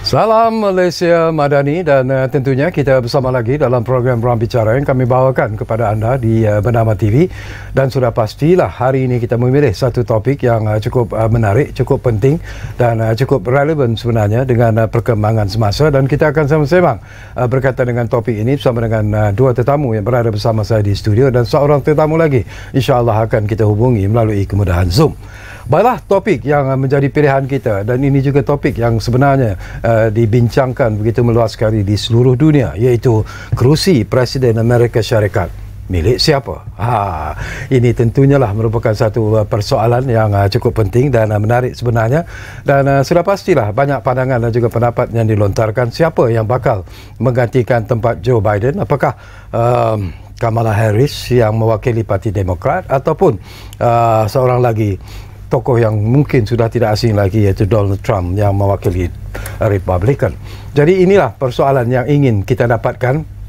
Salam Malaysia Madani dan tentunya kita bersama lagi dalam program Ruang Bicara yang kami bawakan kepada anda di Bernama TV, dan sudah pastilah hari ini kita memilih satu topik yang cukup menarik, cukup penting dan cukup relevan sebenarnya dengan perkembangan semasa, dan kita akan sama-sama berkaitan dengan topik ini bersama dengan dua tetamu yang berada bersama saya di studio, dan seorang tetamu lagi insya-Allah akan kita hubungi melalui kemudahan Zoom. Baiklah, topik yang menjadi pilihan kita, dan ini juga topik yang sebenarnya dibincangkan begitu meluas sekali di seluruh dunia, iaitu kerusi Presiden Amerika Syarikat milik siapa? Ini tentunya lah merupakan satu persoalan yang cukup penting dan menarik sebenarnya, dan sudah pastilah banyak pandangan dan juga pendapat yang dilontarkan siapa yang bakal menggantikan tempat Joe Biden. Apakah Kamala Harris yang mewakili Parti Demokrat, ataupun seorang lagi tokoh yang mungkin sudah tidak asing lagi, iaitu Donald Trump yang mewakili Republican. Jadi inilah persoalan yang ingin kita dapatkan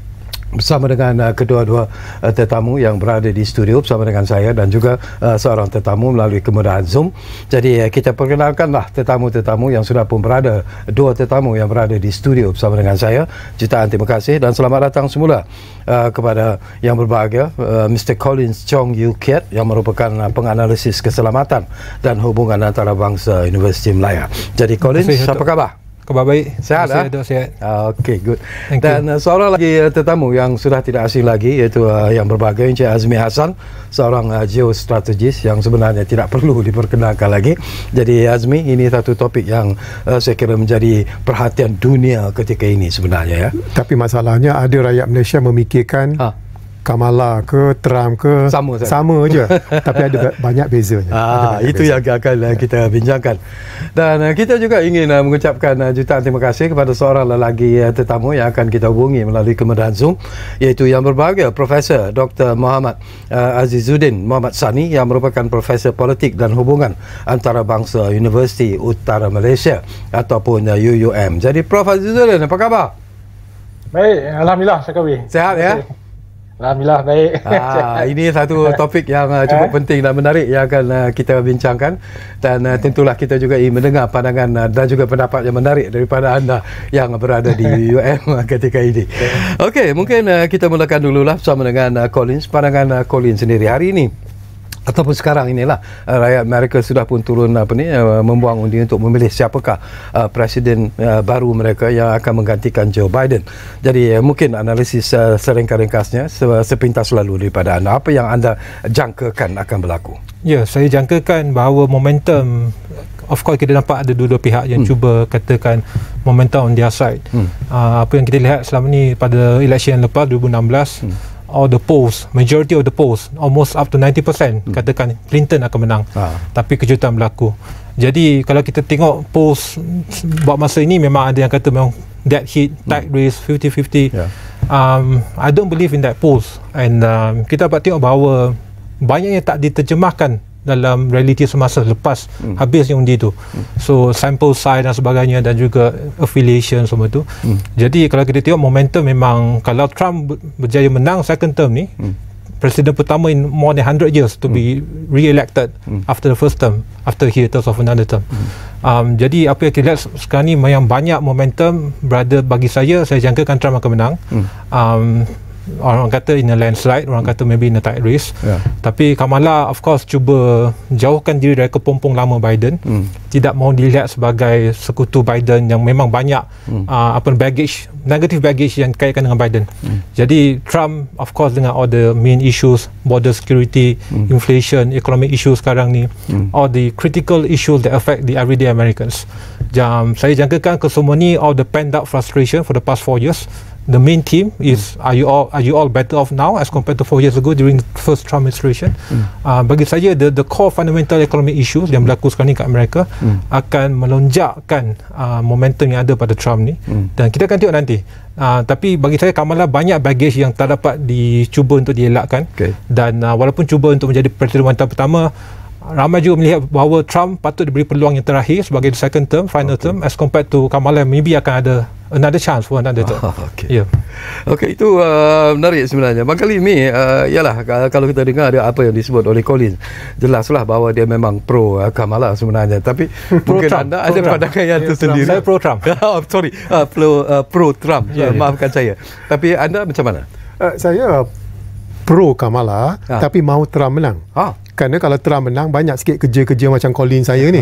bersama dengan kedua-dua tetamu yang berada di studio bersama dengan saya, dan juga seorang tetamu melalui kemudahan Zoom. Jadi kita perkenalkanlah tetamu-tetamu yang sudah pun berada, dua tetamu yang berada di studio bersama dengan saya. Jutaan terima kasih dan selamat datang semula kepada yang berbahagia Mr. Collins Chong Yew Kiat yang merupakan penganalisis keselamatan dan hubungan antarabangsa Universiti Malaya. Jadi Collins, apa khabar? Khabar baik. Sehat, Sehat. Okey, good. Dan seorang lagi tetamu yang sudah tidak asing lagi, iaitu yang berbahagia Encik Azmi Hassan, seorang geostrategis yang sebenarnya tidak perlu diperkenalkan lagi. Jadi Azmi, ini satu topik yang saya kira menjadi perhatian dunia ketika ini sebenarnya, ya. Tapi masalahnya ada rakyat Malaysia memikirkan Kamala ke Trump ke sama je tapi ada banyak bezanya. Itu yang akan kita bincangkan, dan kita juga ingin mengucapkan jutaan terima kasih kepada seorang lelaki tetamu yang akan kita hubungi melalui kemudahan Zoom, iaitu yang berbahagia Profesor Dr. Muhammad Azizuddin Muhammad Sani yang merupakan Profesor Politik dan Hubungan Antarabangsa Universiti Utara Malaysia ataupun UUM. Jadi Prof Azizuddin, apa khabar? Baik, alhamdulillah Syakawi. Sehat, ya? Alhamdulillah baik. Ini satu topik yang cukup penting dan menarik yang akan kita bincangkan, dan tentulah kita juga ingin mendengar pandangan dan juga pendapat yang menarik daripada anda yang berada di UM ketika ini. Okey, mungkin kita mulakan dululah bersama dengan Collins. Pandangan Collins sendiri hari ini ataupun sekarang inilah rakyat Amerika sudah pun turun membuang undi untuk memilih siapakah presiden baru mereka yang akan menggantikan Joe Biden. Jadi mungkin analisis seringkas-ringkasnya sepintas lalu daripada anda, apa yang anda jangkakan akan berlaku? Ya, saya jangkakan bahawa momentum, of course kita nampak ada dua-dua pihak yang cuba katakan momentum on their side. Apa yang kita lihat selama ni pada election yang lepas 2016, all the polls, majority of the polls, almost up to 90% katakan Clinton akan menang. Tapi kejutan berlaku. Jadi kalau kita tengok polls buat masa ini, memang ada yang kata memang dead heat, tight race, 50-50. I don't believe in that polls, and kita dapat tengok bahawa banyak yang tak diterjemahkan dalam realiti semasa lepas habisnya undi tu. So sample size dan sebagainya, dan juga affiliation semua tu. Jadi kalau kita tengok momentum, memang kalau Trump berjaya menang second term ni, presiden pertama in more than 100 years to be re-elected after the first term, after he returns of another term. Jadi apa yang kita lihat sekarang ni yang banyak momentum berada, bagi saya jangkakan Trump akan menang. Orang kata in a landslide, orang kata maybe in a tight race. Tapi Kamala of course cuba jauhkan diri dari kepompong lama Biden, tidak mahu dilihat sebagai sekutu Biden yang memang banyak negative baggage yang kaitkan dengan Biden. Jadi Trump of course dengan all the main issues, border security, inflation, economic issues sekarang ni, all the critical issues that affect the everyday Americans. Saya jangkakan kesemua ni, all the pent up frustration for the past 4 years, the main theme is are you all better off now as compared to 4 years ago during the first Trump administration? Bagi saya the core fundamental economic issues yang berlaku sekarang ni kat Amerika akan melonjakkan momentum yang ada pada Trump ni, dan kita akan tengok nanti. Tapi bagi saya Kamala banyak baggage yang tak dapat dicuba untuk dielakkan, dan walaupun cuba untuk menjadi presiden wanita pertama, ramai juga melihat bahawa Trump patut diberi peluang yang terakhir sebagai second term, final term, as compared to Kamala maybe akan ada another chance for another term. Okey. Okey, itu menarik sebenarnya. Bangkali Mi, ialah kalau kita dengar ada apa yang disebut oleh Collins, jelaslah bahawa dia memang pro Kamala sebenarnya. Tapi mungkin anda ada pandangan yang tersendiri. Saya pro Trump. Pro Trump. Maafkan saya. Tapi anda macam mana? Saya pro Kamala, tapi mahu Trump menang. Kerana kalau Trump menang, banyak sikit kerja-kerja macam Colin saya ni.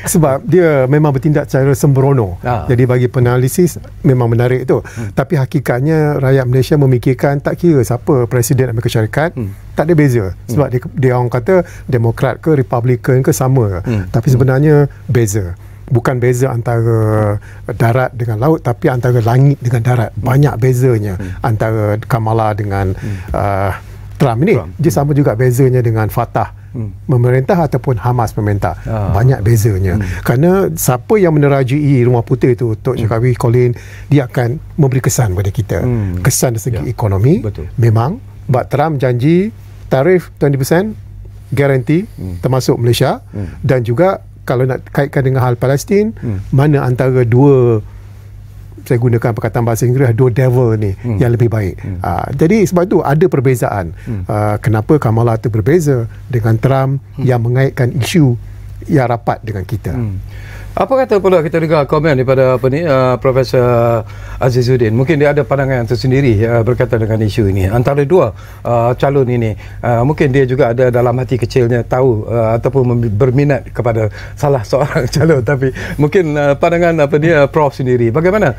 Sebab dia memang bertindak secara sembrono. Jadi bagi penalisis memang menarik tu. Tapi hakikatnya rakyat Malaysia memikirkan tak kira siapa Presiden Amerika Syarikat, tak ada beza. Sebab dia orang kata Demokrat ke Republican ke sama. Tapi sebenarnya beza. Bukan beza antara darat dengan laut, tapi antara langit dengan darat. Banyak bezanya antara Kamala dengan Trump ini. Dia sama juga bezanya dengan Fatah memerintah ataupun Hamas memerintah. Banyak bezanya. Kerana siapa yang menerajui Rumah Putih itu, Tok Syakawi, Colin, dia akan memberi kesan kepada kita. Kesan dari segi ekonomi. Memang Pak Trump janji tarif 20% garanti termasuk Malaysia, dan juga kalau nak kaitkan dengan hal Palestin, mana antara dua, saya gunakan perkataan bahasa Inggeris, dua devil ni yang lebih baik. Jadi sebab itu ada perbezaan. Kenapa Kamala itu berbeza dengan Trump yang mengaitkan isu yang rapat dengan kita. Apa kata pula kita dengar komen daripada Profesor Azizuddin? Mungkin dia ada pandangan yang tersendiri berkaitan dengan isu ini. Antara dua calon ini, mungkin dia juga ada dalam hati kecilnya tahu ataupun berminat kepada salah seorang calon. Tapi mungkin pandangan Prof sendiri, bagaimana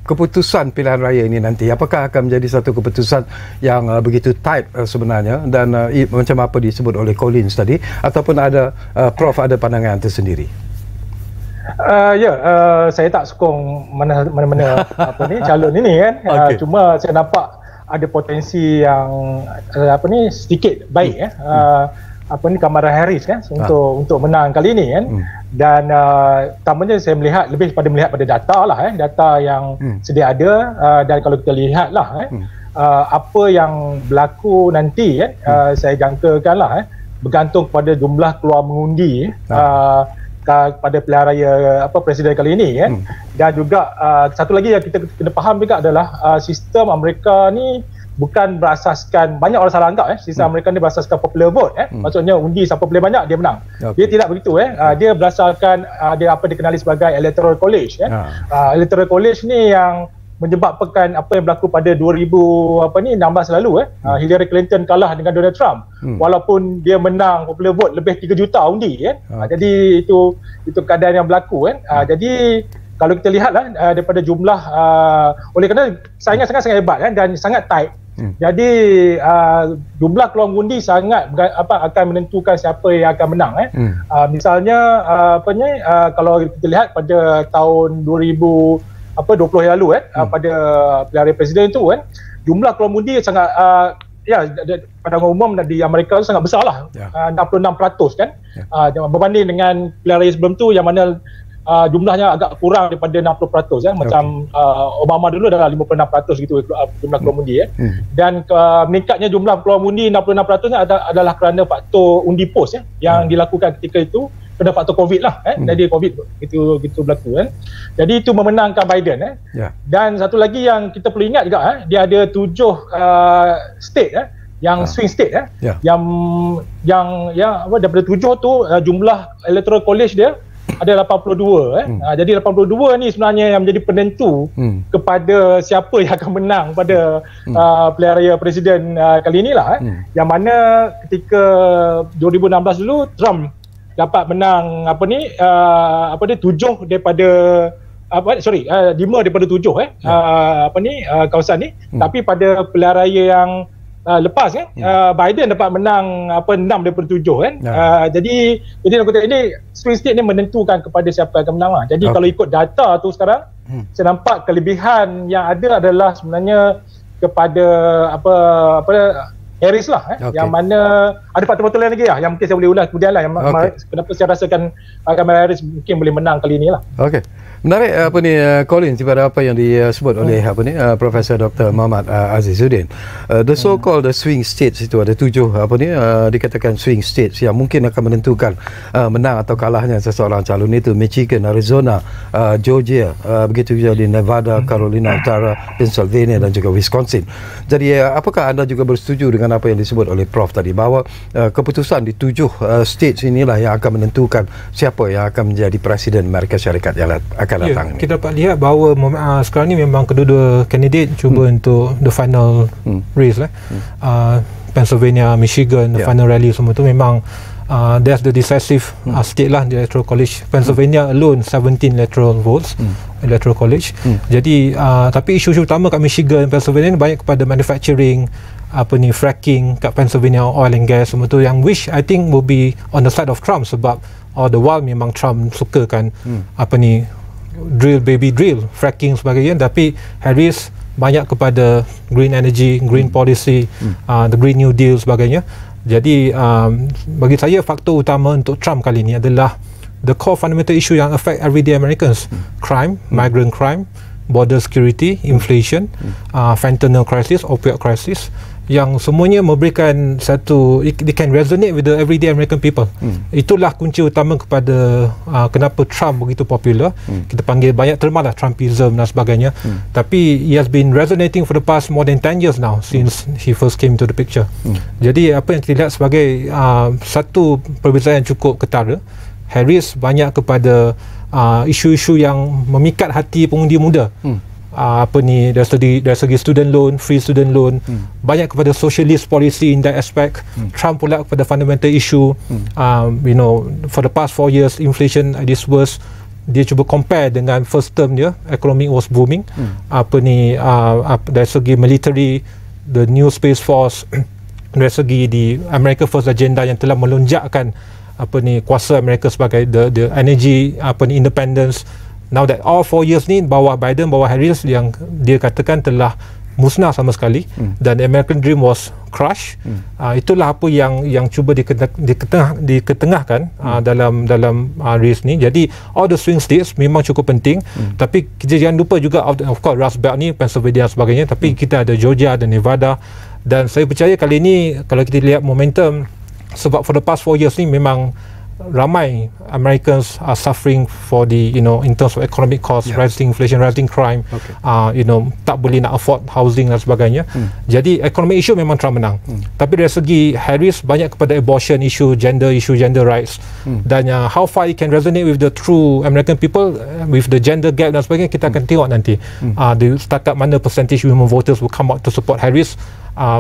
keputusan pilihan raya ini nanti? Apakah akan menjadi satu keputusan yang begitu tight sebenarnya, dan macam apa disebut oleh Collins tadi, ataupun ada Prof ada pandangan tersendiri? Saya tak sokong mana-mana calon ini kan. Cuma saya nampak ada potensi yang sedikit baik Kamala Harris kan untuk menang kali ini kan. Dan utamanya saya melihat pada data lah data yang sedia ada, dan kalau kita lihat lah apa yang berlaku nanti saya jangkakan lah bergantung pada jumlah keluar mengundi pada pilihan raya presiden kali ini kan. Dan juga satu lagi yang kita kena faham juga adalah sistem Amerika ni bukan berasaskan, banyak orang salah anggap sistem Amerika ni berasaskan popular vote maksudnya undi siapa boleh banyak dia menang. Dia tidak begitu dia berdasarkan dia apa dikenali sebagai electoral college electoral college ni yang menyebabkan apa yang berlaku pada 2016 lalu Hillary Clinton kalah dengan Donald Trump walaupun dia menang popular vote lebih 3 juta undi jadi itu keadaan yang berlaku jadi kalau kita lihatlah daripada jumlah oleh kerana saingan sangat hebat dan sangat tight. Jadi jumlah keluar undi sangat akan menentukan siapa yang akan menang misalnya kalau kita lihat pada tahun 2020 yang lalu pada pilihan raya presiden itu jumlah keluar undi sangat pada umum di Amerika itu sangat besar lah 66% kan berbanding dengan pilihan raya sebelum tu yang mana jumlahnya agak kurang daripada 60% macam Obama dulu adalah 56% gitu jumlah keluar undi dan meningkatnya jumlah keluar undi 66% adalah kerana faktor undi pos yang dilakukan ketika itu kena faktor COVID lah jadi COVID gitu berlaku jadi itu memenangkan Biden dan satu lagi yang kita perlu ingat juga dia ada 7 state yang swing state yang daripada 7 tu jumlah electoral college dia ada 82 jadi 82 ni sebenarnya yang menjadi penentu kepada siapa yang akan menang pada pilihan raya presiden kali inilah yang mana ketika 2016 dulu Trump dapat menang 7 daripada 5 daripada 7 kawasan ni tapi pada pilihan raya yang lepas Biden dapat menang 6 daripada 7 jadi aku tengok ini swing state ni menentukan kepada siapa yang akan menang jadi kalau ikut data tu sekarang saya nampak kelebihan yang ada adalah sebenarnya kepada Harris lah yang mana ada faktor-faktor lain lagi yang mungkin saya boleh ulas kemudian lah yang kenapa saya rasakan Kamala Harris mungkin boleh menang kali ni lah. Okey. Menarik Colin, kepada apa yang disebut oleh Profesor Dr. Muhammad Azizuddin. The so-called swing states itu ada 7 dikatakan swing states yang mungkin akan menentukan menang atau kalahnya seseorang calon itu. Michigan, Arizona, Georgia, begitu juga di Nevada, Carolina Utara, Pennsylvania dan juga Wisconsin. Jadi apakah anda juga bersetuju dengan apa yang disebut oleh Prof tadi, bahawa keputusan di 7 states inilah yang akan menentukan siapa yang akan menjadi Presiden Amerika Syarikat yang akan datang? Kita dapat lihat bahawa sekarang ni memang kedua-dua kandidat cuba untuk the final race Pennsylvania, Michigan, the final rally semua tu memang that's the decisive state lah di electoral college. Pennsylvania alone 17 electoral votes electoral college. Jadi tapi isu utama kat Michigan, Pennsylvania ni banyak kepada manufacturing, fracking kat Pennsylvania, oil and gas semua tu, yang which I think will be on the side of Trump, sebab all the while memang Trump suka kan drill baby drill, fracking sebagainya, tapi Harris banyak kepada green energy, green policy, the Green New Deal sebagainya. Jadi bagi saya faktor utama untuk Trump kali ini adalah the core fundamental issue yang affect everyday Americans, crime, migrant crime, border security, inflation, fentanyl crisis, opioid crisis, yang semuanya memberikan satu, they can resonate with the everyday American people. Itulah kunci utama kepada kenapa Trump begitu popular. Kita panggil banyak terma lah Trumpism dan sebagainya, tapi he has been resonating for the past more than 10 years now since he first came to the picture. Jadi apa yang kita lihat sebagai satu perbezaan yang cukup ketara, Harris banyak kepada isu-isu yang memikat hati pengundi muda. Dari segi student loan, free student loan, banyak kepada socialist policy in that aspect. Trump pula kepada fundamental issue, for the past 4 years inflation at its worst. Dia cuba compare dengan first term dia, economy was booming. Dari segi military, the new space force, dari segi di America First agenda yang telah melonjakkan kuasa Amerika sebagai the energy independence. Now that all 4 years ni bawah Biden, bawah Harris, yang dia katakan telah musnah sama sekali, dan the American dream was crushed. Itulah apa yang cuba diketengahkan dalam race ni. Jadi all the swing states memang cukup penting, tapi kita jangan lupa juga of course Rust Belt ni, Pennsylvania dan sebagainya, tapi kita ada Georgia, ada Nevada, dan saya percaya kali ini kalau kita lihat momentum, sebab for the past 4 years ni memang ramai Americans are suffering for the in terms of economic costs, rising inflation, rising crime, tak boleh nak afford housing dan sebagainya. Jadi economic issue memang Trump menang, tapi dari segi Harris banyak kepada abortion issue, gender rights, dan how far it can resonate with the true American people, with the gender gap dan sebagainya, kita akan tengok nanti setakat mana percentage women voters will come out to support Harris.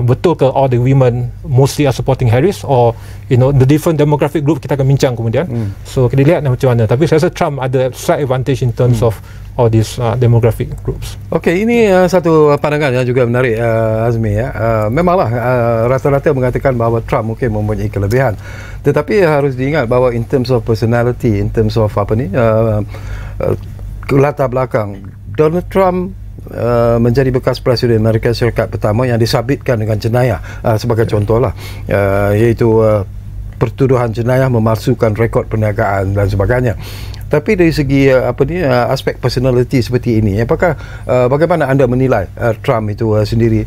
Betul ke all the women mostly are supporting Harris, or the different demographic group, kita akan bincang kemudian. So kita lihat macam mana, tapi saya rasa Trump ada slight advantage in terms of all these demographic groups. Okey, ini satu pandangan yang juga menarik, Azmi ya. Memanglah rata-rata mengatakan bahawa Trump mungkin mempunyai kelebihan, tetapi harus diingat bahawa in terms of personality, in terms of latar belakang, Donald Trump menjadi bekas Presiden Amerika Syarikat pertama yang disabitkan dengan jenayah, sebagai contohlah, iaitu pertuduhan jenayah memalsukan rekod perniagaan dan sebagainya. Tapi dari segi aspek personality seperti ini, apakah bagaimana anda menilai Trump itu sendiri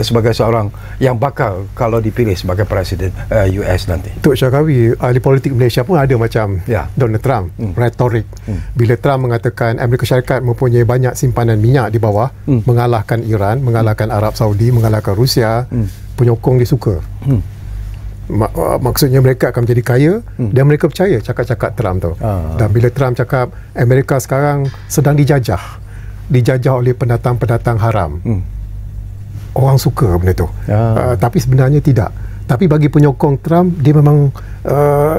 sebagai seorang yang bakal kalau dipilih sebagai Presiden US nanti? Tok Syakawi, ahli politik Malaysia pun ada macam Donald Trump, retorik. Bila Trump mengatakan Amerika Syarikat mempunyai banyak simpanan minyak di bawah, mengalahkan Iran, mengalahkan Arab Saudi, mengalahkan Rusia, penyokong dia suka. Maksudnya mereka akan menjadi kaya, dan mereka percaya cakap-cakap Trump tu. Dan bila Trump cakap Amerika sekarang sedang dijajah oleh pendatang-pendatang haram, orang suka benda tu. Tapi sebenarnya tidak. Tapi bagi penyokong Trump, dia memang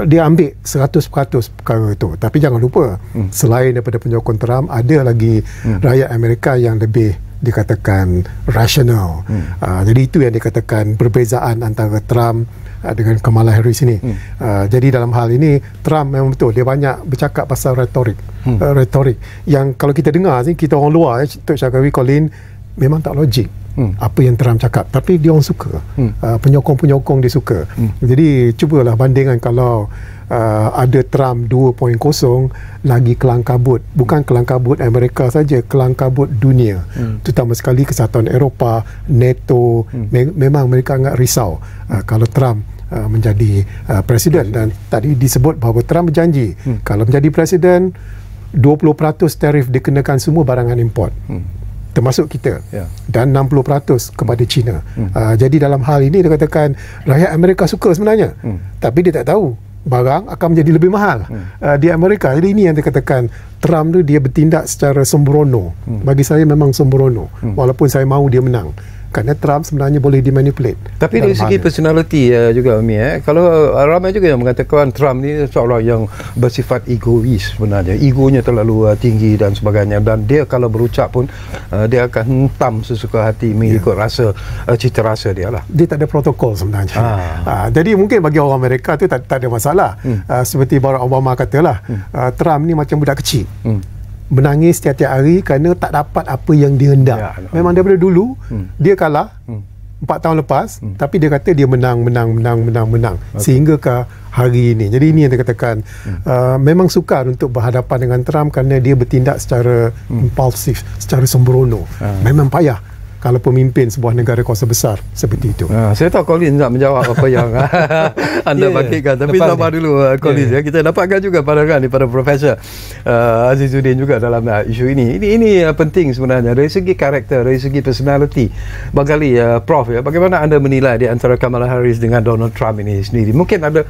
dia ambil 100% perkara itu. Tapi jangan lupa, selain daripada penyokong Trump, ada lagi rakyat Amerika yang lebih dikatakan rasional. Jadi itu yang dikatakan perbezaan antara Trump dengan Kamala Harris ini. Jadi dalam hal ini Trump memang betul, dia banyak bercakap pasal retorik. Retorik yang kalau kita dengar, kita orang luar, Tok Syakawi, Colin, memang tak logik apa yang Trump cakap, tapi dia orang suka. Penyokong-penyokong dia suka. Jadi cubalah bandingkan kalau ada Trump 2.0 lagi kelang kabut, bukan kelang kabut Amerika saja, kelang kabut dunia, terutama sekali Kesatuan Eropah, NATO. Memang mereka agak risau kalau Trump menjadi presiden. Dan tadi disebut bahawa Trump berjanji kalau menjadi presiden 20% tarif dikenakan semua barangan import, termasuk kita, dan 60% kepada China. Jadi dalam hal ini dia katakan rakyat Amerika suka sebenarnya, tapi dia tak tahu barang akan menjadi lebih mahal di Amerika. Jadi ini yang dikatakan Trump tu dia bertindak secara sembrono. Bagi saya memang sembrono, walaupun saya mahu dia menang, kerana Trump sebenarnya boleh dimanipulate. Tapi dari segi personality juga Umi, kalau ramai juga yang mengatakan Trump ni seorang yang bersifat egois sebenarnya, egonya terlalu tinggi dan sebagainya, dan dia kalau berucap pun dia akan hentam sesuka hati mengikut rasa cita rasa dia lah. Dia tak ada protokol sebenarnya. Jadi mungkin bagi orang Amerika tu tak ada masalah. Seperti Barack Obama katalah, Trump ni macam budak kecil, menangis setiap hari kerana tak dapat apa yang dia hendak. Memang daripada dulu dia kalah 4 tahun lepas, tapi dia kata dia menang sehingga ke hari ini. Jadi ini yang dia katakan memang sukar untuk berhadapan dengan Trump kerana dia bertindak secara impulsif, secara sembrono. Memang payah kalau pemimpin sebuah negara kuasa besar seperti itu. Saya tahu Colin nak menjawab apa yang anda bangkitkan, tapi sabar dulu Colin. Kita dapatkan juga pandangan daripada Profesor Azizuddin juga dalam isu ini. Ini penting sebenarnya dari segi karakter, dari segi personality. Barangkali Prof, bagaimana anda menilai di antara Kamala Harris dengan Donald Trump ini sendiri? Mungkin ada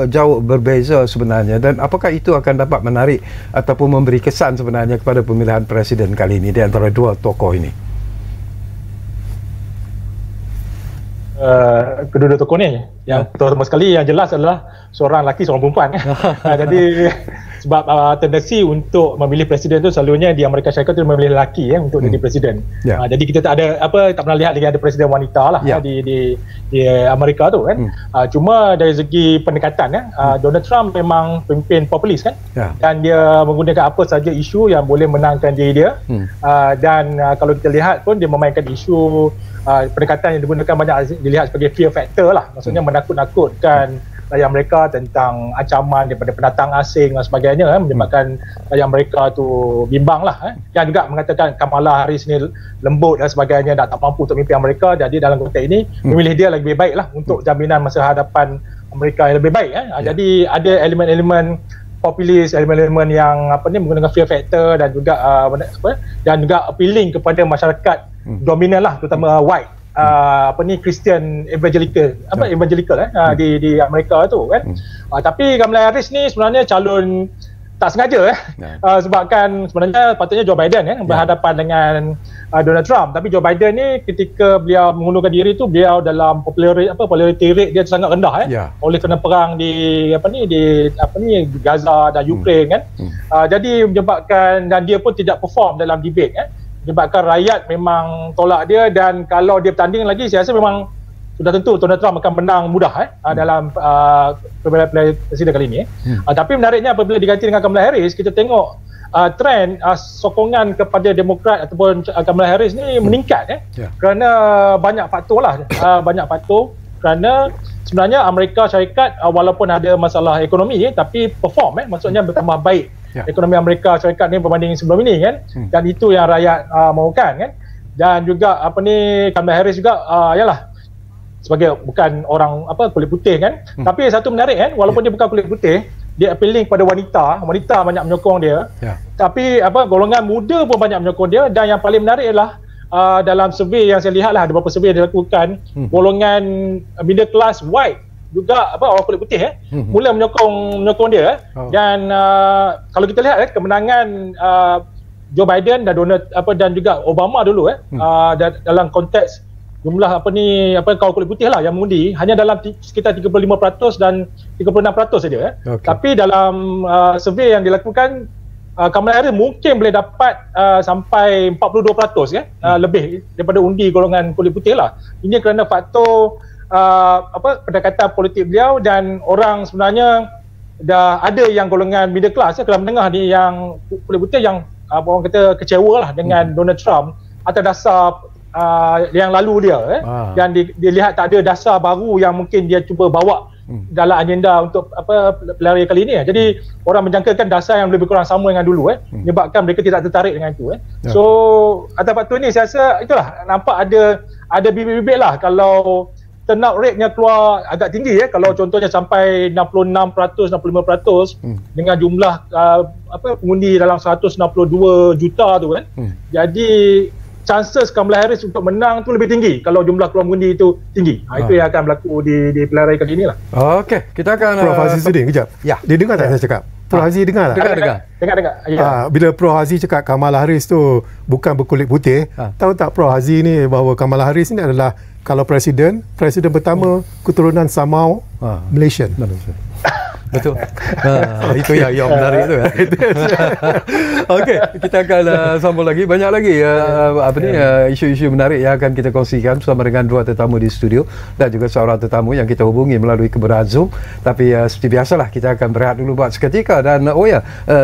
jauh berbeza sebenarnya, dan apakah itu akan dapat menarik ataupun memberi kesan sebenarnya kepada pemilihan presiden kali ini di antara dua tokoh ini? Kedua-dua tokoh ni yang pertama sekali yang jelas adalah seorang lelaki, seorang perempuan. Jadi sebab tendensi untuk memilih presiden tu selalunya di Amerika Syarikat tu memilih lelaki untuk jadi presiden. Jadi kita tak pernah lihat lagi ada presiden wanita lah di Amerika tu kan. Cuma dari segi pendekatan Donald Trump memang pemimpin populis kan, dan dia menggunakan apa saja isu yang boleh menangkan diri dia. Dan kalau kita lihat pun dia memainkan isu pendekatan yang digunakan banyak dilihat sebagai fear factor lah, maksudnya menakut-nakutkan rakyat mereka tentang ancaman daripada pendatang asing dan sebagainya, menyebabkan rakyat mereka tu bimbang lah. Yang juga mengatakan Kamala Harris ni lembut dan sebagainya, tak mampu untuk memimpin Amerika. Jadi dalam konteks ini memilih dia lebih baik lah untuk jaminan masa hadapan Amerika yang lebih baik. Jadi ada elemen-elemen populis, elemen-elemen yang menggunakan fear factor dan juga appealing kepada masyarakat dominan lah, terutama white Christian evangelical di Amerika tu kan. Tapi Kamala Harris ni sebenarnya calon tak sengaja sebabkan sebenarnya patutnya Joe Biden berhadapan dengan Donald Trump, tapi Joe Biden ni ketika beliau mengundurkan diri tu, beliau dalam popularity rate dia sangat rendah oleh kerana perang di Gaza dan Ukraine kan. Jadi menyebabkan, dan dia pun tidak perform dalam debate menyebabkan rakyat memang tolak dia, dan kalau dia bertanding lagi saya rasa memang sudah tentu Donald Trump akan menang mudah dalam pemilihan presiden kali ini. Tapi menariknya apabila diganti dengan Kamala Harris, kita tengok trend sokongan kepada Demokrat ataupun Kamala Harris ni meningkat kerana banyak faktor lah. Banyak faktor kerana sebenarnya Amerika Syarikat walaupun ada masalah ekonomi tapi perform maksudnya bertambah baik ekonomi Amerika Syarikat ni berbanding sebelum ini kan. Dan itu yang rakyat mahukan kan. Dan juga Kamala Harris juga sebagai bukan orang kulit putih kan, tapi satu menarik kan, walaupun dia bukan kulit putih, dia appealing kepada wanita banyak menyokong dia. Tapi golongan muda pun banyak menyokong dia. Dan yang paling menarik adalah dalam survey yang saya lihat lah, ada beberapa survey yang dilakukan, golongan middle class white juga orang kulit putih mula menyokong dia. Dan kalau kita lihat kemenangan Joe Biden dan Donald dan juga Obama dulu dalam konteks jumlah kaum kulit putih lah yang mengundi hanya dalam sekitar 35% dan 36% saja. Tapi dalam survey yang dilakukan, Kamala Harris mungkin boleh dapat sampai 42% lebih daripada undi golongan kulit putih lah. Ini kerana faktor pendekatan politik beliau, dan orang sebenarnya dah ada yang golongan middle class kelas menengah ni yang kulit putih yang orang kata kecewa lah dengan Donald Trump atas dasar yang lalu dia yang dilihat tak ada dasar baru yang mungkin dia cuba bawa dalam agenda untuk pelarian kali ini. Jadi orang menjangkakan dasar yang lebih kurang sama dengan dulu menyebabkan mereka tidak tertarik dengan itu. So atas faktor ini saya rasa itulah nampak ada bibit-bibit lah kalau turnout rate-nya keluar agak tinggi kalau contohnya sampai 66%, 65% dengan jumlah pengundi dalam 162 juta tu kan. Jadi chances Kamala Harris untuk menang tu lebih tinggi kalau jumlah keluar mengundi itu tinggi. Itu yang akan berlaku di pelarian kali inilah. Okey, kita akan Prof Haziz Sudin kejap. Ya. Dia dengar tak saya cakap? Prof Haziz dengar tak? Dengar. Ya. Bila Prof Haziz cakap Kamala Harris tu bukan berkulit putih, tahu tak Prof Haziz ni bahawa Kamala Harris ni adalah kalau presiden pertama keturunan Samau Malaysian. Betul. Itu yang menarik tu. Okey, kita akan sambung lagi. Banyak lagi isu-isu menarik yang akan kita kongsikan bersama dengan dua tetamu di studio dan juga seorang tetamu yang kita hubungi melalui keberadaan Zoom. Tapi seperti biasalah kita akan berehat dulu buat seketika dan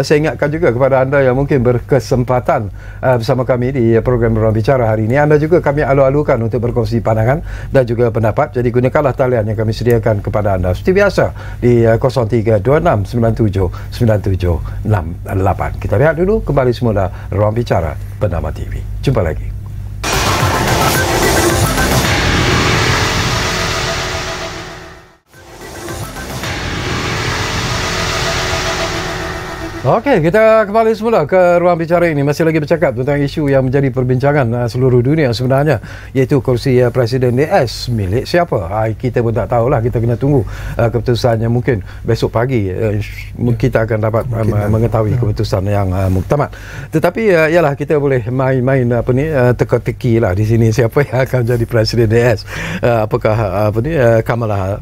saya ingatkan juga kepada anda yang mungkin berkesempatan bersama kami di program Ruang Bicara hari ini, anda juga kami alu-alukan untuk berkongsi pandangan dan juga pendapat. Jadi gunakanlah talian yang kami sediakan kepada anda seperti biasa di 0326979768. Kita lihat dulu kembali semula Ruang Bicara Bernama TV. Jumpa lagi. Okey, kita kembali semula ke Ruang Bicara ini. Masih lagi bercakap tentang isu yang menjadi perbincangan seluruh dunia sebenarnya, iaitu kursi Presiden DS milik siapa. Kita pun tak tahulah, kita kena tunggu keputusannya. Mungkin besok pagi kita akan dapat mengetahui keputusan yang muktamad. Tetapi ialah kita boleh main teka-teki lah di sini siapa yang akan jadi Presiden DS. Apakah Kamala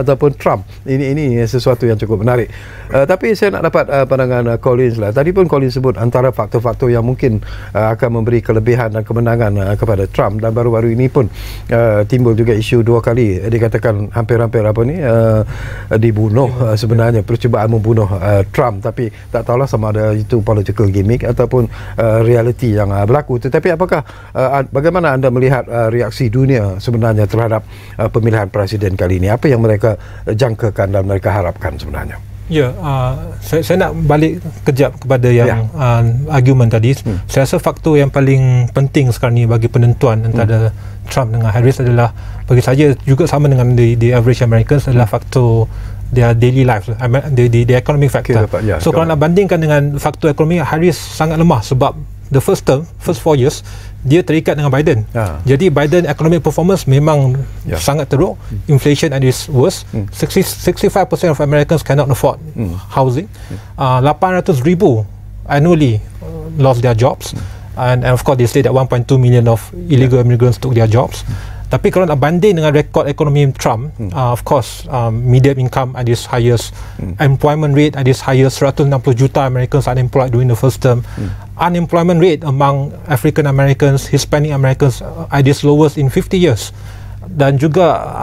ataupun Trump. Ini sesuatu yang cukup menarik. Tapi saya nak dapat pandangan Collins lah. Tadi pun Collins sebut antara faktor-faktor yang mungkin akan memberi kelebihan dan kemenangan kepada Trump, dan baru-baru ini pun timbul juga isu dua kali dikatakan hampir-hampir dibunuh sebenarnya, percubaan membunuh Trump, tapi tak tahulah sama ada itu political gimmick ataupun reality yang berlaku. Tetapi bagaimana anda melihat reaksi dunia sebenarnya terhadap pemilihan presiden kali ini? Apa yang mereka jangkakan dan mereka harapkan sebenarnya? Ya, saya nak balik kejap kepada yang argument tadi. Saya rasa faktor yang paling penting sekarang ni bagi penentuan antara Trump dengan Harris adalah, bagi saya juga sama dengan the average Americans, adalah faktor their daily life, the economic factor. So kalau nak bandingkan dengan faktor ekonomi, Harris sangat lemah sebab the first 4 years dia terikat dengan Biden. Jadi Biden economic performance memang sangat teruk. Inflation at its worst. 65% of Americans cannot afford housing. 800,000 annually lost their jobs. And of course they say that 1.2 million of illegal immigrants took their jobs. Tapi kalau nak banding dengan rekod ekonomi Trump, of course median income at its highest, employment rate at its highest, 160 juta Americans unemployed during the first term, unemployment rate among African Americans, Hispanic Americans at its lowest in 50 years. Dan juga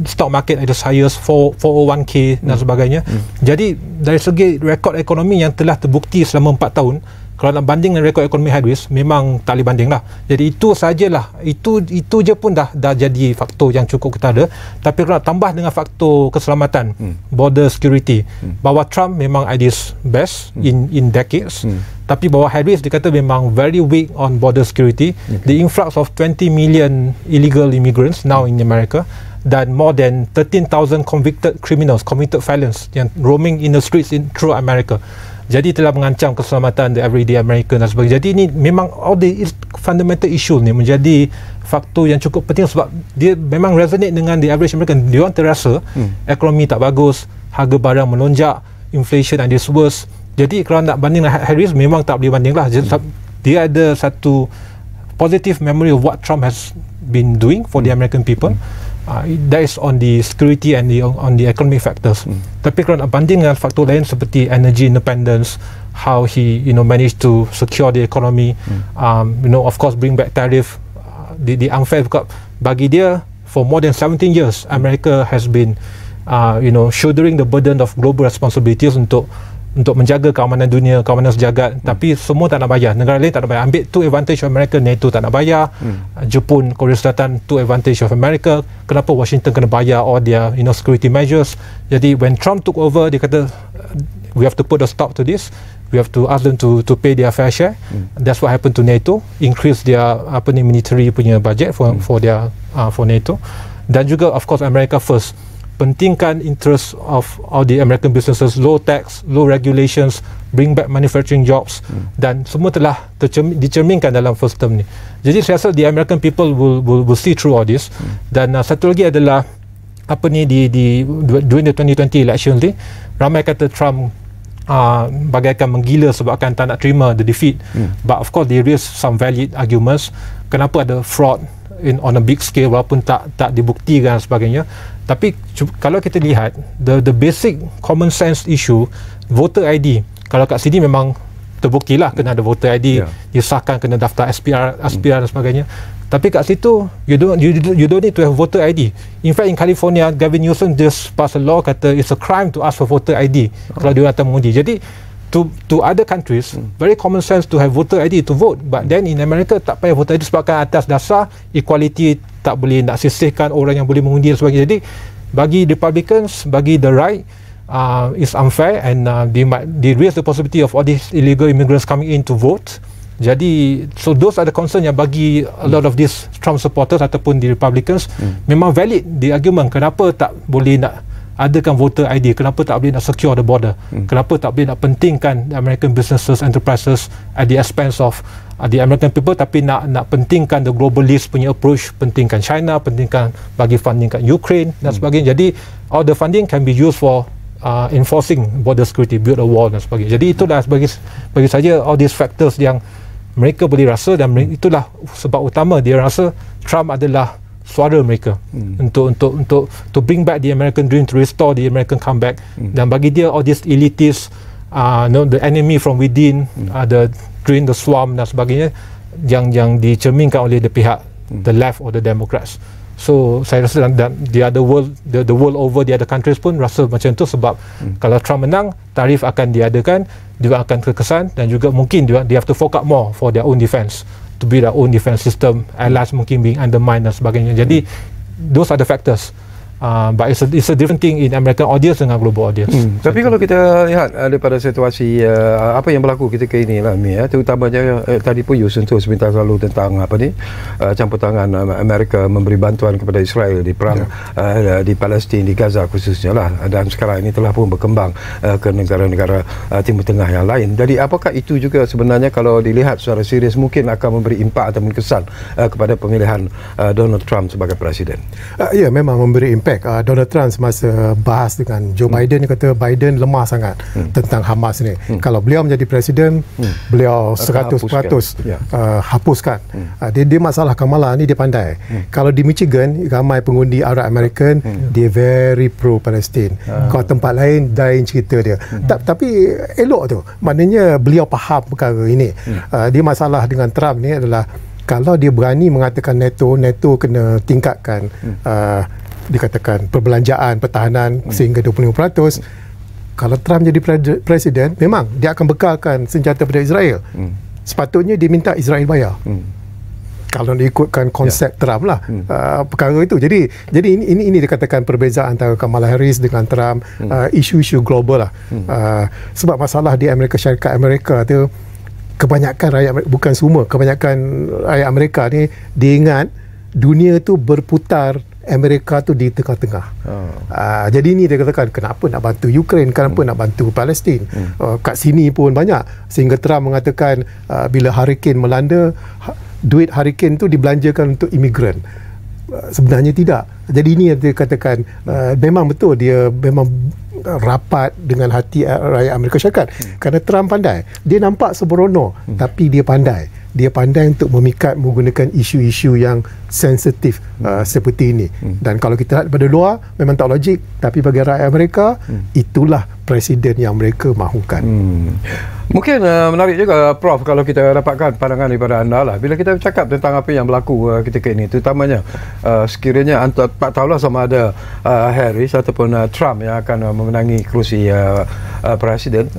stock market at its highest, 401k dan sebagainya. Jadi dari segi rekod ekonomi yang telah terbukti selama 4 tahun, kalau nak banding dengan rekod ekonomi Harris, memang tak boleh banding lah. Jadi itu sajalah, itu je pun dah jadi faktor yang cukup kita ada. Tapi kalau nak tambah dengan faktor keselamatan, border security, bahawa Trump memang at his best in decades, tapi bahawa Harris dikata memang very weak on border security. The influx of 20 million illegal immigrants now in America, dan more than 13,000 convicted criminals, convicted felons yang roaming in the streets through America. Jadi telah mengancam keselamatan the everyday American dan sebagainya. Jadi ini memang all the fundamental issue ni menjadi faktor yang cukup penting sebab dia memang resonate dengan the average American. Dia orang terasa ekonomi tak bagus, harga barang melonjak, inflation and its worst. Jadi kalau nak banding dengan Harris, memang tak boleh banding lah. Dia ada satu positive memory of what Trump has been doing for the American people. That is on the security and on the economic factors. Tapi kalau nak banding dengan faktor lain seperti energy independence, how he managed to secure the economy, of course bring back tariff, the unfair, bagi dia for more than 17 years America has been shouldering the burden of global responsibilities untuk untuk menjaga keamanan dunia, keamanan sejagat, tapi semua tak nak bayar. Negara lain tak nak bayar. Ambil two advantage of America, NATO tak nak bayar. Jepun, Korea Selatan two advantage of America. Kenapa Washington kena bayar all their security measures? Jadi when Trump took over, dia kata we have to put a stop to this. We have to ask them to pay their fair share. That's what happened to NATO. Increase their military punya budget for NATO. Dan juga of course America first. Pentingkan interest of all the American businesses, low tax, low regulations, bring back manufacturing jobs, dan semua telah dicerminkan dalam first term ni. Jadi saya rasa the American people will see through all this. Dan satu lagi adalah during the 2020 election ni, ramai kata Trump bagaikan menggila sebabkan tak nak terima the defeat. But of course they raise some valid arguments. Kenapa ada fraud on a big scale walaupun tak dibuktikan dan sebagainya. Tapi kalau kita lihat the basic common sense issue, voter ID, kalau kat sini memang terbuktilah kena ada voter ID, disahkan kena daftar SPR dan sebagainya. Tapi kat situ you don't need to have voter ID. In fact in California, Gavin Newsom just pass a law kata it's a crime to ask for voter ID kalau dia datang mengundi. Jadi to other countries, very common sense to have voter ID to vote, but then in America tak payah voter ID sebabkan atas dasar equality, tak boleh nak sisihkan orang yang boleh mengundi dan sebagainya. Jadi bagi Republicans, bagi the right, is unfair, and they raise the possibility of all these illegal immigrants coming in to vote. Jadi so those are the concern yang bagi a lot of these Trump supporters ataupun the Republicans. Memang valid the argument kenapa tak boleh nak adakan voter ID, kenapa tak boleh nak secure the border, kenapa tak boleh nak pentingkan American businesses, enterprises at the expense of the American people, tapi nak pentingkan the globalist punya approach, pentingkan China, pentingkan bagi funding kat Ukraine dan sebagainya. Jadi all the funding can be used for enforcing border security, build a wall dan sebagainya. Jadi itulah bagi saya all these factors yang mereka boleh rasa, dan itulah sebab utama dia rasa Trump adalah suara mereka untuk to bring back the American dream, to restore the American comeback. Dan bagi dia all these elitists, the enemy from within, during the swamp dan sebagainya yang dicerminkan oleh the pihak the left or the Democrats. So saya rasa dan the world over, the other countries pun rasa macam tu, sebab kalau Trump menang, tarif akan diadakan, dia akan terkesan, dan juga mungkin they have to fork out more for their own defense, to build their own defense system, allies mungkin being undermined dan sebagainya. Jadi those are the factors. But it's a different thing in American audience dengan global audience. Tapi kalau kita lihat daripada situasi apa yang berlaku ketika ini lah, terutamanya tadi pun you sentuh sebentar lalu tentang campur tangan Amerika memberi bantuan kepada Israel di perang di Palestin, di Gaza khususnya lah, dan sekarang ini telah pun berkembang ke negara-negara Timur Tengah yang lain. Jadi apakah itu juga sebenarnya kalau dilihat secara serius mungkin akan memberi impak atau kesan kepada pemilihan Donald Trump sebagai presiden? Ya, memang memberi impak. Donald Trump semasa bahas dengan Joe Biden, dia kata Biden lemah sangat tentang Hamas ni. Kalau beliau menjadi presiden, beliau 100% hapuskan. Dia masalah Kamala ni, dia pandai. Kalau di Michigan, ramai pengundi Arab American, dia very pro-Palestine. Kalau tempat lain, lain cerita dia. Tapi elok tu. Maknanya beliau faham perkara ini. Dia masalah dengan Trump ni adalah kalau dia berani mengatakan NATO kena tingkatkan dikatakan perbelanjaan pertahanan sehingga 25%. Kalau Trump jadi presiden, memang dia akan bekalkan senjata pada Israel. Sepatutnya dia minta Israel bayar. Kalau dia ikutkan konsep Trump lah perkara itu. Jadi ini dikatakan perbezaan antara Kamala Harris dengan Trump, isu-isu global lah. Sebab masalah di Amerika Syarikat Amerika tu, kebanyakan rakyat, bukan semua, kebanyakan rakyat Amerika ni diingat dunia tu berputar, Amerika tu di tengah-tengah. Jadi ini dia katakan kenapa nak bantu Ukraine, kenapa nak bantu Palestin. Kat sini pun banyak, sehingga Trump mengatakan bila hurricane melanda, duit hurricane tu dibelanjakan untuk imigran. Sebenarnya tidak. Jadi ini yang dia katakan memang betul, dia memang rapat dengan hati rakyat Amerika Syarikat. Kerana Trump pandai, dia nampak sembrono, tapi dia pandai untuk memikat menggunakan isu-isu yang sensitif seperti ini. Dan kalau kita lihat daripada luar, memang tak logik, tapi bagi rakyat Amerika, itulah presiden yang mereka mahukan. Mungkin menarik juga Prof kalau kita dapatkan pandangan daripada anda lah bila kita bercakap tentang apa yang berlaku ketika ini, terutamanya sekiranya tak tahulah sama ada Harris ataupun Trump yang akan memenangi kerusi presiden,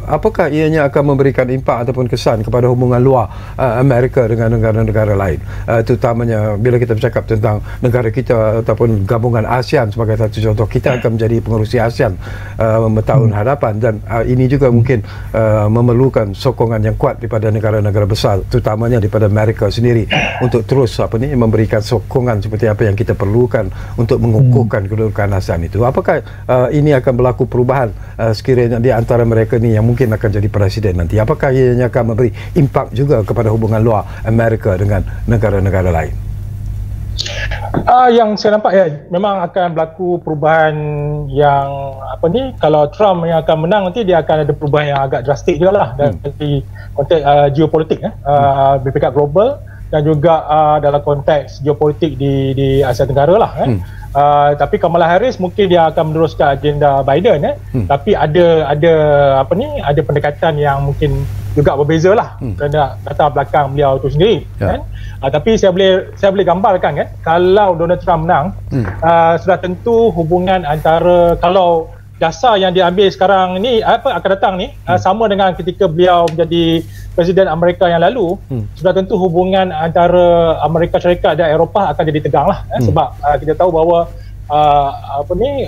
apakah ianya akan memberikan impak ataupun kesan kepada hubungan luar Amerika dengan negara-negara lain, terutamanya bila kita bercakap tentang negara kita ataupun gabungan ASEAN sebagai satu contoh. Kita akan menjadi pengerusi ASEAN tahun hadapan, dan ini juga mungkin memerlukan sokongan yang kuat daripada negara-negara besar, terutamanya daripada Amerika sendiri, untuk terus memberikan sokongan seperti apa yang kita perlukan untuk mengukuhkan kedudukan ASEAN itu. Apakah ini akan berlaku perubahan sekiranya di antara mereka ni yang mungkin akan jadi presiden nanti? Apakah ianya akan memberi impak juga kepada hubungan luar Amerika dengan negara-negara lain? Yang saya nampak ya, memang akan berlaku perubahan yang kalau Trump yang akan menang nanti, dia akan ada perubahan yang agak drastik juga lah dari konteks geopolitik berpihak global, dan juga dalam konteks geopolitik di Asia Tenggara lah tapi Kamala Harris mungkin dia akan meneruskan agenda Biden tapi ada pendekatan yang mungkin juga berbeza lah kerana latar belakang beliau itu sendiri tapi saya boleh gambarkan kan, kalau Donald Trump menang sudah tentu hubungan antara, kalau dasar yang diambil sekarang ni akan datang ni sama dengan ketika beliau menjadi Presiden Amerika yang lalu, sudah tentu hubungan antara Amerika Syarikat dan Eropah akan jadi tegang lah sebab kita tahu bahawa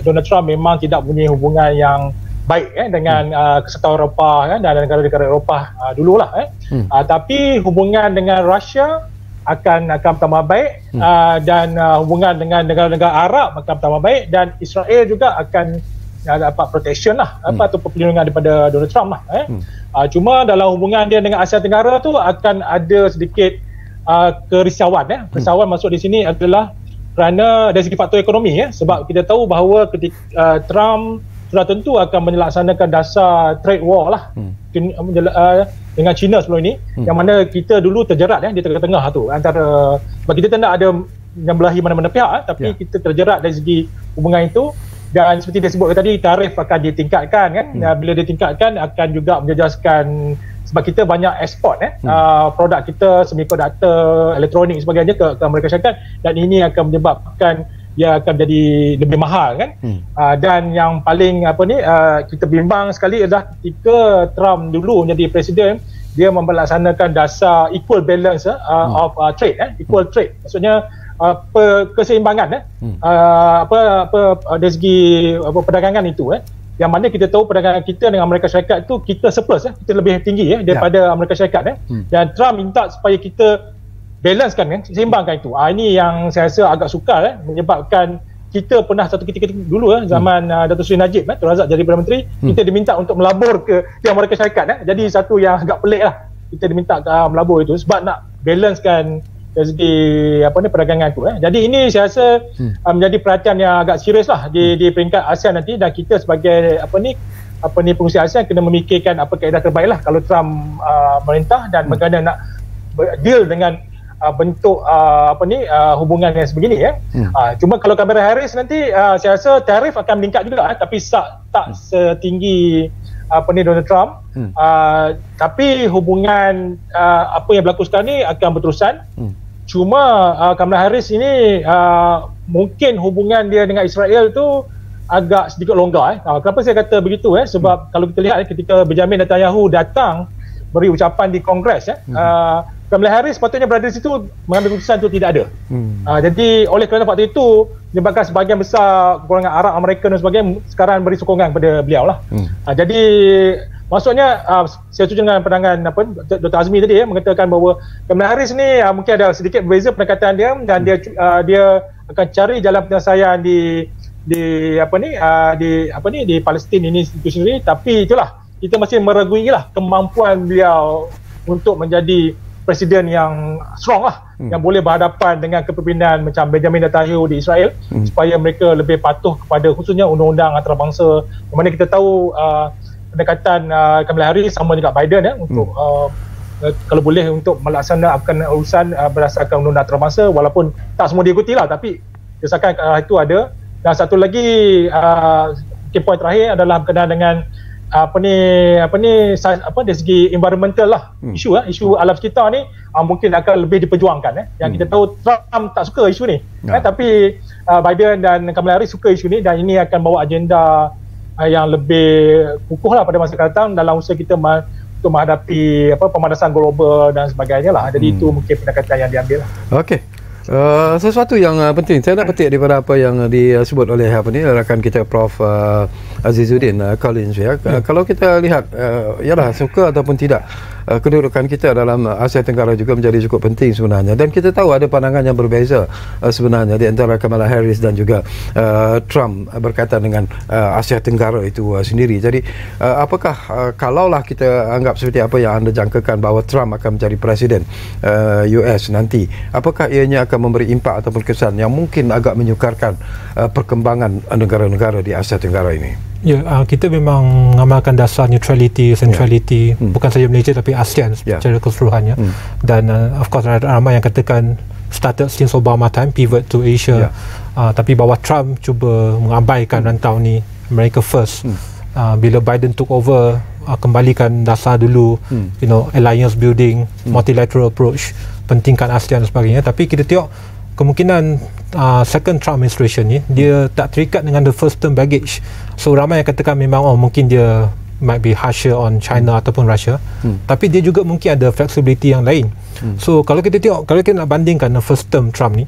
Donald Trump memang tidak punya hubungan yang baik dengan kesatuan Eropah dan negara-negara Eropah dululah tapi hubungan dengan Rusia akan tambah baik dan hubungan dengan negara-negara Arab akan tambah baik, dan Israel juga akan dapat protection lah atau perlindungan daripada Donald Trump lah cuma dalam hubungan dia dengan Asia Tenggara tu akan ada sedikit kerisauan kerisauan masuk di sini adalah kerana dari segi faktor ekonomi sebab kita tahu bahawa ketika Trump sudah tentu akan melaksanakan dasar trade war lah dengan China sebelum ini yang mana kita dulu terjerat di tengah-tengah tu antara, sebab kita tak ada yang belahi mana-mana pihak tapi kita terjerat dari segi hubungan itu. Dan seperti dia sebut tadi, tarif akan ditingkatkan kan. Bila ditingkatkan akan juga menjejaskan, sebab kita banyak ekspor produk kita, semiconductor, elektronik sebagainya ke Amerika Syarikat, dan ini akan menyebabkan dia akan jadi lebih mahal kan. Dan yang paling kita bimbang sekali adalah ketika Trump dulu menjadi presiden, dia melaksanakan dasar equal balance of trade equal trade, maksudnya keseimbangan dari segi perdagangan itu yang mana kita tahu perdagangan kita dengan Amerika Syarikat itu kita surplus kita lebih tinggi daripada Amerika Syarikat dan Trump minta supaya kita balancekan seimbangkan itu. Ini yang saya rasa agak sukar menyebabkan kita pernah satu ketika dulu zaman Datuk Seri Najib Tun Razak jadi Perdana Menteri, kita diminta untuk melabur ke Amerika Syarikat jadi satu yang agak pelik lah, kita diminta melabur itu sebab nak balancekan dari segi perdagangan tu Jadi ini saya rasa menjadi perhatian yang agak serius lah di peringkat ASEAN nanti, dan kita sebagai pengurusi ASEAN kena memikirkan apa kaedah terbaik lah kalau Trump merintah dan bagaimana nak deal dengan bentuk hubungan yang sebegini cuma kalau Kamala Harris nanti saya rasa tarif akan meningkat juga tapi tak setinggi Donald Trump tapi hubungan apa yang berlaku sekarang ni akan berterusan. Cuma Kamala Harris ini mungkin hubungan dia dengan Israel tu agak sedikit longgar Kenapa saya kata begitu sebab kalau kita lihat ketika Benjamin Netanyahu datang beri ucapan di Kongres Kamala Harris sepatutnya berada di situ, mengambil keputusan itu tidak ada. Jadi oleh kerana faktor itu menyebabkan sebahagian besar golongan Arab, Amerika dan sebagainya sekarang beri sokongan kepada beliau lah. Jadi maksudnya saya setuju dengan pandangan Dr. Azmi tadi mengatakan bahawa Kamala Harris ni mungkin ada sedikit berbeza pendekatan dia dan dia akan cari jalan penyelesaian di Palestin ini itu sendiri, tapi itulah kita masih meragui lah kemampuan beliau untuk menjadi presiden yang strong lah yang boleh berhadapan dengan kepimpinan macam Benjamin Netanyahu di Israel supaya mereka lebih patuh kepada khususnya undang-undang antarabangsa, di mana kita tahu pendekatan Kamala Harris sama juga Biden untuk kalau boleh untuk melaksanakan urusan berdasarkan undang-undang antarabangsa, walaupun tak semua diikuti lah tapi desakan itu ada. Dan satu lagi poin terakhir adalah berkenaan dengan dari segi environmental lah, isu alam sekitar ni mungkin akan lebih diperjuangkan. Yang kita tahu Trump tak suka isu ni, tapi Biden dan Kamala Harris suka isu ni, dan ini akan bawa agenda yang lebih kukuh lah pada masa akan datang dalam usaha kita untuk menghadapi pemanasan global dan sebagainya lah. Jadi itu mungkin pendekatan yang diambil lah. Okey. Sesuatu yang penting saya nak petik daripada apa yang disebut oleh rakan kita Prof Azizuddin Collins ya. Kalau kita lihat yalah suka ataupun tidak, kedudukan kita dalam Asia Tenggara juga menjadi cukup penting sebenarnya, dan kita tahu ada pandangan yang berbeza sebenarnya di antara Kamala Harris dan juga Trump berkaitan dengan Asia Tenggara itu sendiri. Jadi apakah kalaulah kita anggap seperti apa yang anda jangkakan bahawa Trump akan menjadi presiden US nanti, apakah ianya akan memberi impak ataupun kesan yang mungkin agak menyukarkan perkembangan negara-negara di Asia Tenggara ini? Ya, kita memang mengamalkan dasar neutrality, centrality, bukan saja Malaysia tapi ASEAN secara keseluruhannya. Dan of course ramai yang katakan started since Obama time, pivot to Asia. Tapi bahawa Trump cuba mengabaikan rantau ni, America first. Bila Biden took over, kembalikan dasar dulu, alliance building, multilateral approach, pentingkan ASEAN dan sebagainya. Tapi kita tengok kemungkinan second Trump administration ni dia tak terikat dengan the first term baggage. So ramai yang katakan memang mungkin dia might be harsher on China ataupun Russia, tapi dia juga mungkin ada flexibility yang lain. So kalau kita tengok, kalau kita nak bandingkan the first term Trump ni,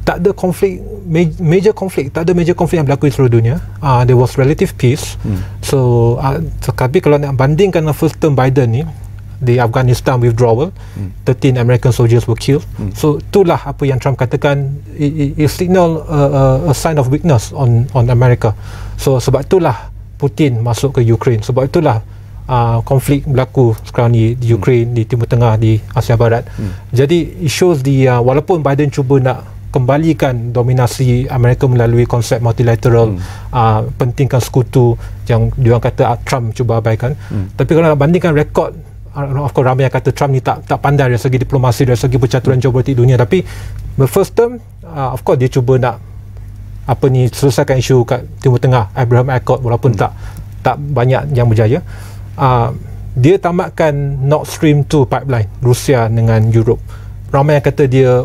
tak ada konflik, major konflik, tak ada major konflik yang berlaku di seluruh dunia. There was relative peace. So tapi kalau nak bandingkan the first term Biden ni, the Afghanistan withdrawal, 13 American soldiers were killed. So itulah apa yang Trump katakan, it signal a sign of weakness on America. So sebab itulah Putin masuk ke Ukraine, sebab itulah konflik berlaku sekarang ni di Ukraine, di Timur Tengah, di Asia Barat. Jadi it shows walaupun Biden cuba nak kembalikan dominasi Amerika melalui konsep multilateral, pentingkan sekutu yang diorang kata Trump cuba abaikan, tapi kalau nak bandingkan rekod, of course ramai yang kata Trump ni tak pandai dari segi diplomasi, dari segi percaturan geopolitik dunia, tapi the first term of course dia cuba nak selesaikan isu kat Timur Tengah, Abraham Accord, walaupun tak banyak yang berjaya. Dia tamatkan Nord Stream 2 pipeline Rusia dengan Europe. Ramai yang kata dia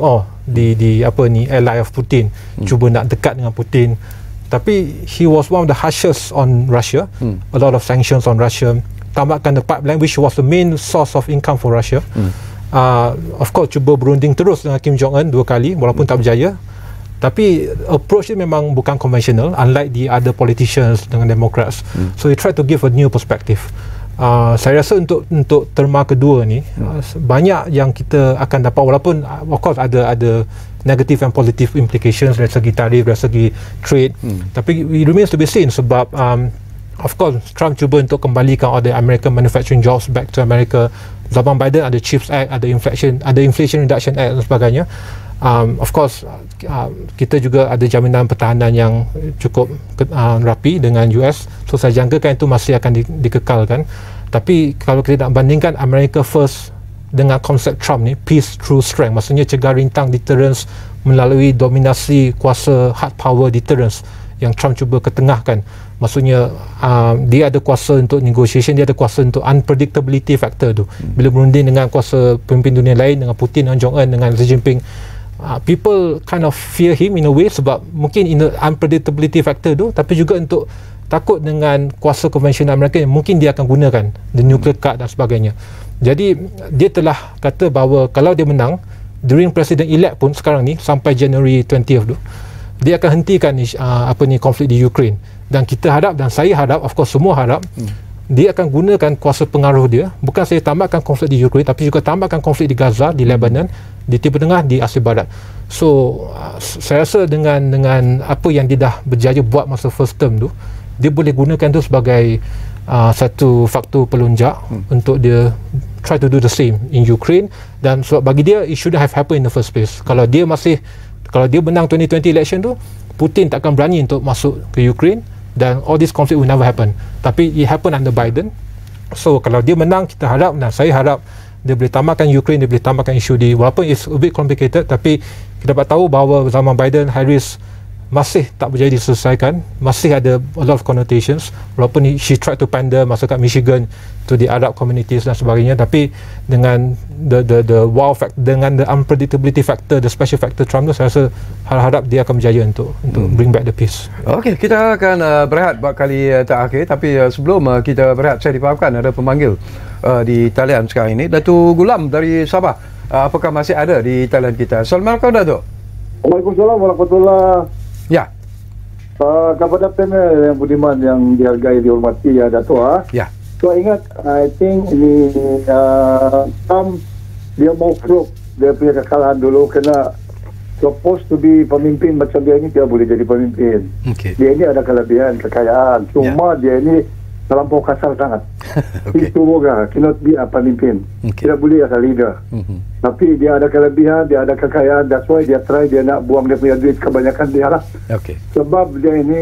ally of Putin, cuba nak dekat dengan Putin, tapi he was one of the harshest on Russia, a lot of sanctions on Russia. Tamatkan the pipeline which was the main source of income for Russia. Of course cuba berunding terus dengan Kim Jong Un 2 kali walaupun tak berjaya, tapi approach dia memang bukan konvensional, unlike the other politicians dengan Democrats. So he tried to give a new perspective. Saya rasa untuk terma kedua ni banyak yang kita akan dapat, walaupun of course ada negative and positive implications dari segi tarif, dari segi trade, tapi it remains to be seen sebab of course Trump cuba untuk kembalikan all the American manufacturing jobs back to America. Zaman Biden ada CHIPS Act, ada Inflation Reduction Act dan sebagainya. Of course kita juga ada jaminan pertahanan yang cukup rapi dengan US, so saya jangkakan itu masih akan dikekalkan. Tapi kalau kita nak bandingkan America first dengan konsep Trump ni, peace through strength, maksudnya cegah rintang deterrence melalui dominasi kuasa hard power deterrence yang Trump cuba ketengahkan. Maksudnya dia ada kuasa untuk negotiation, dia ada kuasa untuk unpredictability factor tu. Bila berunding dengan kuasa pemimpin dunia lain, dengan Putin, dengan Jong Un, dengan Xi Jinping, people kind of fear him in a way, sebab mungkin in the unpredictability factor tu, tapi juga untuk takut dengan kuasa konvensional Amerika yang mungkin dia akan gunakan, the nuclear card dan sebagainya. Jadi dia telah kata bahawa kalau dia menang during president elect pun sekarang ni sampai January 20th tu, dia akan hentikan konflik di Ukraine. Dan kita harap, dan saya harap, of course semua harap, dia akan gunakan kuasa pengaruh dia, bukan saja tamatkan konflik di Ukraine, tapi juga tamatkan konflik di Gaza, di Lebanon, di Timur Tengah, di Asia Barat. So saya rasa dengan apa yang dia dah berjaya buat masa first term tu, dia boleh gunakan tu sebagai satu faktor pelonjak untuk dia try to do the same in Ukraine. Dan sebab bagi dia, it shouldn't have happened in the first place. Kalau dia menang 2020 election tu, Putin takkan berani untuk masuk ke Ukraine, dan all this conflict will never happen. Tapi it happen under Biden. So kalau dia menang, kita harap, dan saya harap, dia boleh tamatkan Ukraine, dia boleh tamatkan isu walaupun it's a bit complicated, tapi kita dapat tahu bahawa zaman Biden, Harris masih tak berjaya diselesaikan, masih ada a lot of connotations, walaupun she tried to pander masuk kat Michigan to the Arab communities dan sebagainya, tapi dengan the wow factor, dengan the unpredictability factor, the special factor Trump tu, saya rasa harap dia akan berjaya untuk bring back the peace. Okey, kita akan berehat buat kali terakhir, tapi sebelum kita berehat, saya difahamkan ada pemanggil di talian sekarang ini, Datuk Gulam dari Sabah. Apakah masih ada di talian kita? Assalamualaikum, Datuk. Waalaikumsalam warahmatullahi. Ya. Kepada panel yang budiman, yang dihargai, dihormati, ya Datuk. Ya. So ingat, I think ini Trump dia mau prove dia punya kekalahan dulu, kena supposed to be pemimpin macam dia ini, dia boleh jadi pemimpin. Okay. Dia ini ada kelebihan, kekayaan. Cuma dia ini terlampau kasar sangat. Okay. Itu juga cannot be a pemimpin. Okay. Tidak boleh as a leader. Tapi dia ada kelebihan, dia ada kekayaan. That's why dia try, dia nak buang dia punya duit kebanyakan dia lah. Okay. Sebab dia ini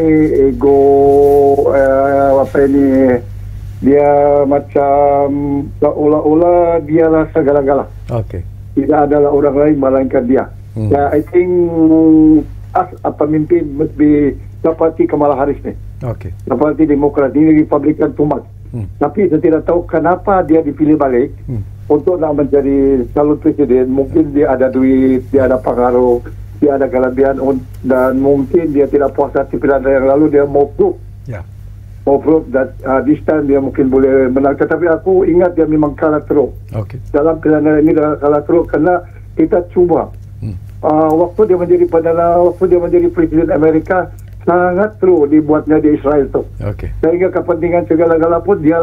ego, dia macam seolah-olah dialah segala-gala. Okay. Tidak adalah orang lain melainkan dia. I think as a pemimpin must be seperti Kamala Harris ni. Okay. Seperti Demokrat ini, Republican too much. Tapi saya tidak tahu kenapa dia dipilih balik untuk nak menjadi calon presiden. Mungkin dia ada duit, dia ada pengaruh, dia ada kelebihan, dan mungkin dia tidak puas hati pilihan yang lalu, dia mau prove. Ya. Mau prove that this time dia mungkin boleh menang. Tetapi aku ingat dia memang kalah teruk. Okay. Dalam pilihan ini dia kalah teruk kerana kita cuba. Waktu dia menjadi perdana, waktu dia menjadi presiden Amerika, sangat teruk dibuatnya di Israel tu. Okay. Sehingga kepentingan segala-gala pun dia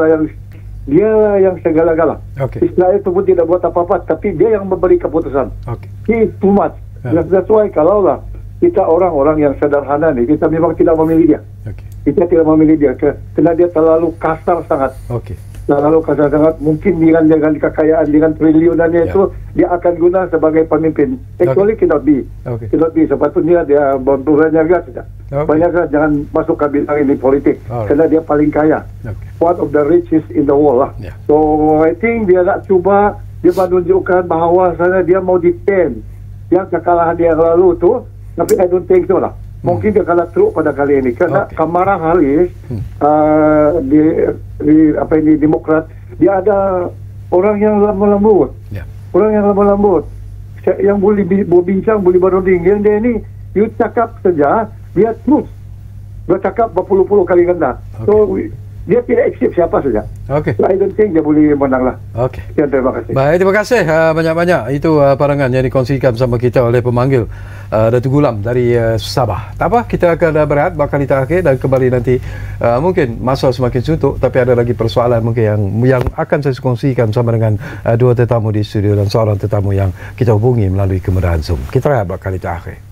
yang segala-gala. Okay. Israel itu pun tidak buat apa-apa, tapi dia yang memberi keputusan. Okay. He too much. That's why kalaulah kita orang-orang yang sederhana ni, kita memang tidak memilih dia. Okay. Kita tidak memilih dia kerana dia terlalu kasar sangat. Okay. Terlalu kasar sangat. Mungkin dengan kekayaan, dengan triliunannya itu, dia akan guna sebagai pemimpin. Actually cannot be. Okay. Cannot be. Sepatutnya dia banyak gas. Banyak gas, jangan masuk ke bidang ini politik. Kerana dia paling kaya. Okay. One of the richest in the world lah. Yeah. So I think dia nak cuba, dia menunjukkan bahawa sana dia mau defend yang kekalahan dia yang lalu tu. Tapi I don't think so lah. Mungkin dia kalah teruk pada kali ini kerana Kamala Harris di Demokrat, dia ada orang yang lemah lembut. Orang yang lemah lembut yang boleh berbincang, boleh berunding. Yang dia ini, you cakap saja, dia terus bercakap berpuluh-puluh kali ganda. So dia tidak accept siapa saja. Okay. So, I don't think dia boleh menang lah. Okay. Terima kasih. Baik, terima kasih banyak-banyak. Itu pandangan yang dikongsikan bersama kita oleh pemanggil Datuk Gulam dari Sabah. Tak apa, kita akan berehat bakal terakhir dan kembali nanti. Mungkin masa semakin suntuk, tapi ada lagi persoalan mungkin yang akan saya kongsikan bersama dengan dua tetamu di studio dan seorang tetamu yang kita hubungi melalui kemudahan Zoom. Kita rehat bakal terakhir.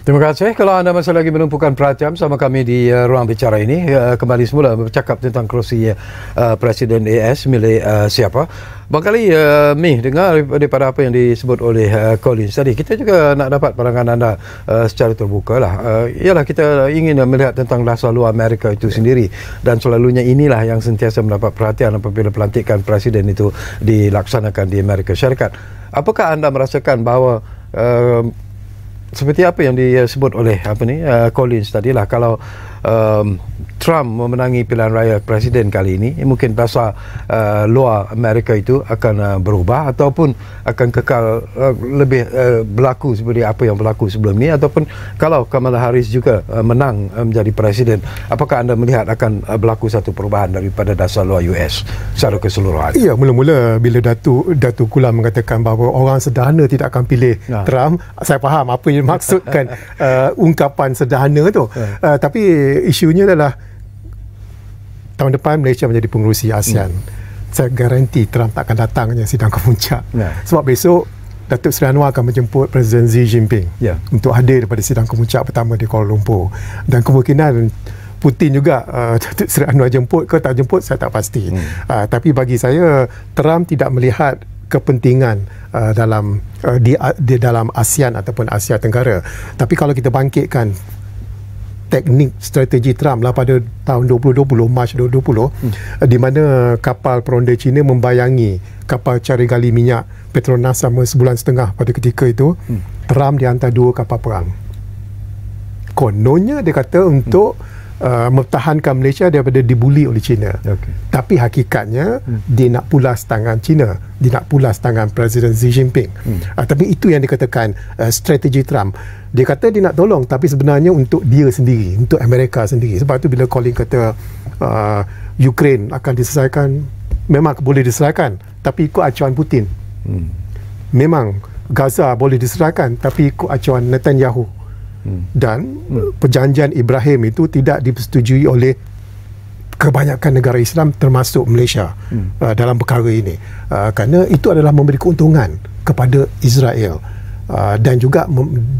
Terima kasih. Kalau anda masih lagi menumpukan perhatian sama kami di ruang bicara ini, kembali semula bercakap tentang kerusi Presiden AS milik siapa. Barangkali Mi dengar daripada apa yang disebut oleh Collins tadi, kita juga nak dapat pandangan anda secara terbuka lah. Ialah kita ingin melihat tentang dasar luar Amerika itu sendiri, dan selalunya inilah yang sentiasa mendapat perhatian apabila pelantikan Presiden itu dilaksanakan di Amerika Syarikat. Apakah anda merasakan bahawa seperti apa yang disebut oleh Collins tadi lah, kalau Trump memenangi pilihan raya presiden kali ini, mungkin dasar luar Amerika itu akan berubah ataupun akan kekal lebih berlaku seperti apa yang berlaku sebelum ini, ataupun kalau Kamala Harris juga menang menjadi presiden, apakah anda melihat akan berlaku satu perubahan daripada dasar luar US secara keseluruhan? Ya, mula-mula bila Datuk Gulam mengatakan bahawa orang sederhana tidak akan pilih Trump, saya faham apa yang maksudkan ungkapan sederhana tu. Tapi isunya adalah tahun depan Malaysia menjadi pengerusi ASEAN. Saya garanti Trump tak akan datangnya sidang kemuncak. Sebab besok Datuk Seri Anwar akan menjemput Presiden Xi Jinping untuk hadir pada sidang kemuncak pertama di Kuala Lumpur. Dan kemungkinan Putin juga Datuk Seri Anwar jemput ke tak jemput, saya tak pasti. Tapi bagi saya, Trump tidak melihat kepentingan di dalam ASEAN ataupun Asia Tenggara. Tapi kalau kita bangkitkan teknik strategi Trump lah pada tahun 2020, Mac 2020, di mana kapal peronda Cina membayangi kapal cari gali minyak Petronas selama sebulan setengah pada ketika itu. Trump dihantar 2 kapal perang. Kononnya dia kata untuk mempertahankan Malaysia daripada dibuli oleh China. Tapi hakikatnya dia nak pulas tangan China, dia nak pulas tangan Presiden Xi Jinping. Tapi itu yang dikatakan strategi Trump. Dia kata dia nak tolong, tapi sebenarnya untuk dia sendiri, untuk Amerika sendiri. Sebab tu bila Colin kata Ukraine akan diselesaikan, memang boleh diselesaikan, tapi ikut acuan Putin. Memang Gaza boleh diserahkan, tapi ikut acuan Netanyahu. Dan perjanjian Ibrahim itu tidak disetujui oleh kebanyakan negara Islam termasuk Malaysia dalam perkara ini, kerana itu adalah memberi keuntungan kepada Israel, dan juga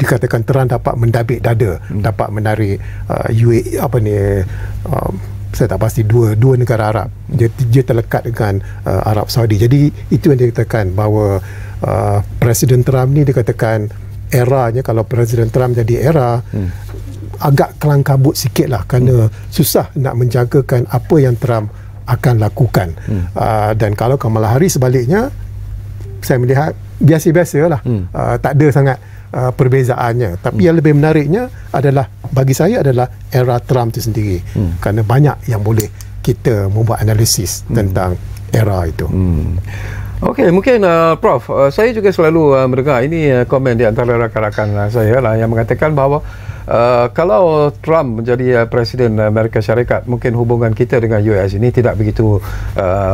dikatakan Trump dapat mendabik dada, dapat menarik saya tak pasti dua negara Arab. Dia terlekat dengan Arab Saudi. Jadi itu yang dikatakan bahawa Presiden Trump ni dikatakan eranya, kalau Presiden Trump jadi era agak kelang kabut sikit lah, kerana susah nak menjagakan apa yang Trump akan lakukan. Dan kalau Kamala Harris sebaliknya, saya melihat biasa-biasa lah, tak ada sangat perbezaannya. Tapi yang lebih menariknya adalah, bagi saya adalah era Trump itu sendiri, kerana banyak yang boleh kita membuat analisis tentang era itu. Okey, mungkin Prof, saya juga selalu mendengar ini komen di antara rakan-rakan saya lah yang mengatakan bahawa kalau Trump menjadi Presiden Amerika Syarikat, mungkin hubungan kita dengan US ini tidak begitu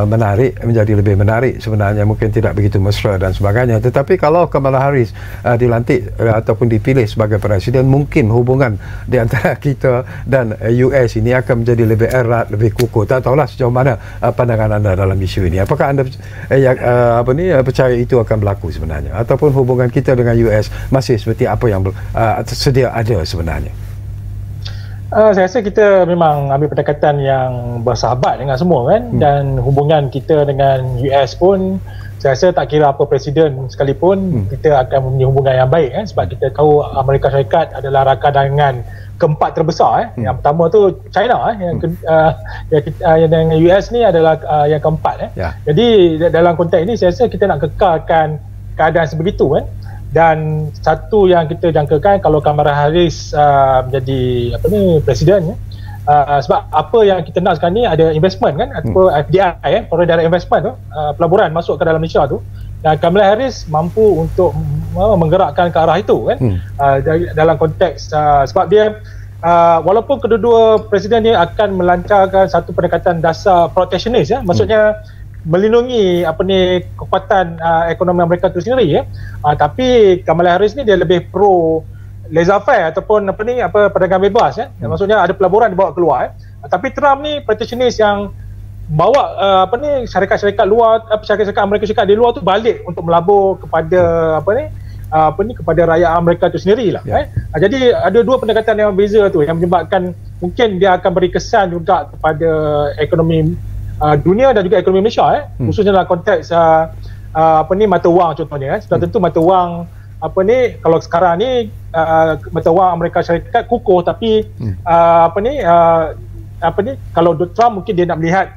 menarik, menjadi lebih menarik sebenarnya, mungkin tidak begitu mesra dan sebagainya. Tetapi kalau Kamala Harris dilantik ataupun dipilih sebagai Presiden, mungkin hubungan di antara kita dan US ini akan menjadi lebih erat, lebih kukuh. Tak tahulah sejauh mana pandangan anda dalam isu ini. Apakah anda percaya itu akan berlaku sebenarnya, ataupun hubungan kita dengan US masih seperti apa yang sedia ada sebenarnya? Saya rasa kita memang ambil pendekatan yang bersahabat dengan semua kan, dan hubungan kita dengan US pun saya rasa tak kira apa presiden sekalipun, kita akan mempunyai hubungan yang baik kan, sebab kita tahu Amerika Syarikat adalah rakan dagangan keempat terbesar. Yang pertama tu China, yang dengan US ni adalah yang keempat. Jadi dalam konteks ini saya rasa kita nak kekalkan keadaan sebegitu kan. Dan satu yang kita jangkakan kalau Kamala Harris menjadi presiden, sebab apa yang kita nak sekarang ni ada investment kan, atau FDI, foreign direct investment tu, pelaburan masuk ke dalam Malaysia tu, dan Kamala Harris mampu untuk menggerakkan ke arah itu kan, dalam konteks sebab dia walaupun kedua-dua presiden ni akan melancarkan satu pendekatan dasar protectionist maksudnya melindungi kekuatan ekonomi Amerika itu sendiri tapi Kamala Harris ni dia lebih pro laissez-faire ataupun perdagangan bebas maksudnya ada pelaburan dibawa keluar tapi Trump ni protectionist yang bawa syarikat-syarikat luar, syarikat-syarikat Amerika Syarikat di luar tu balik untuk melabur kepada kepada rakyat Amerika itu sendirilah. Jadi ada dua pendekatan yang berbeza tu yang menyebabkan mungkin dia akan beri kesan juga kepada ekonomi dunia dan juga ekonomi Malaysia khususnya dalam konteks mata wang contohnya sudah tentu mata wang kalau sekarang ni mata wang Amerika Syarikat kukuh tapi kalau Trump mungkin dia nak melihat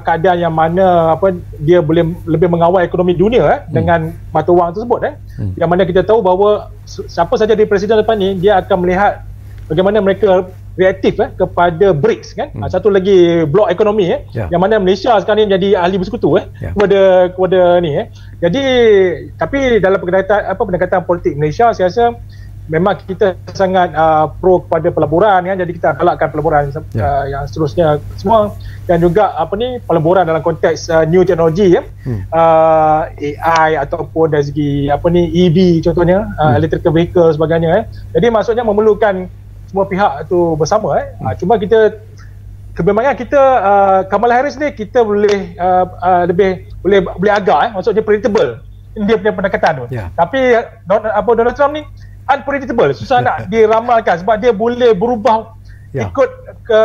keadaan yang mana dia boleh lebih mengawal ekonomi dunia dengan mata wang tersebut yang mana kita tahu bahawa siapa saja di presiden depan ni dia akan melihat bagaimana mereka reaktif kepada BRICS kan. Satu lagi blok ekonomi yang mana Malaysia sekarang ni jadi ahli bersekutu kepada ni Jadi tapi dalam pendekatan politik Malaysia saya rasa memang kita sangat pro kepada pelaburan jadi kita galakkan pelaburan yang seterusnya semua dan juga pelaburan dalam konteks new technology AI ataupun dari segi EV contohnya electrical vehicle sebagainya Jadi maksudnya memerlukan semua pihak tu bersama cuma kita kebimbangan kita Kamala Harris ni kita boleh lebih boleh agak maksudnya predictable dia punya pendekatan tu tapi Donald Trump ni unpredictable, susah nak diramalkan sebab dia boleh berubah ikut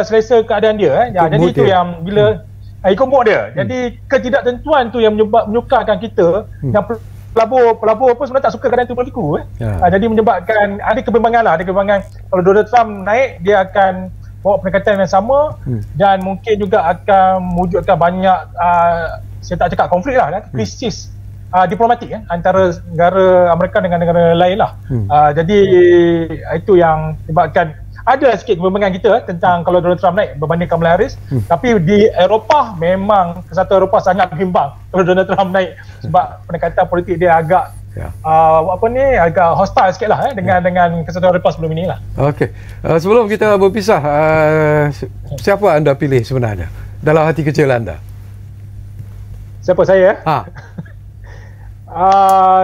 selesa keadaan dia jadi itu yang bila ikut mood dia jadi ketidaktentuan tu yang menyukarkan kita yang pelabur pun sebenarnya tak suka keadaan itu berlaku. Jadi menyebabkan ada kebimbangan lah, kalau Donald Trump naik, dia akan bawa pendekatan yang sama dan mungkin juga akan mewujudkan banyak saya tak cakap konflik lah, krisis diplomatik antara negara Amerika dengan negara lain lah. Jadi itu yang menyebabkan ada sikit kebimbangan kita tentang kalau Donald Trump naik berbanding Kamala Harris. Tapi di Eropah memang kesatuan Eropah sangat bimbang kalau Donald Trump naik sebab pendekatan politik dia agak agak hostile sikit lah dengan kesatuan Eropah sebelum ini lah. Okey, sebelum kita berpisah, siapa anda pilih sebenarnya dalam hati kecil anda? Siapa saya?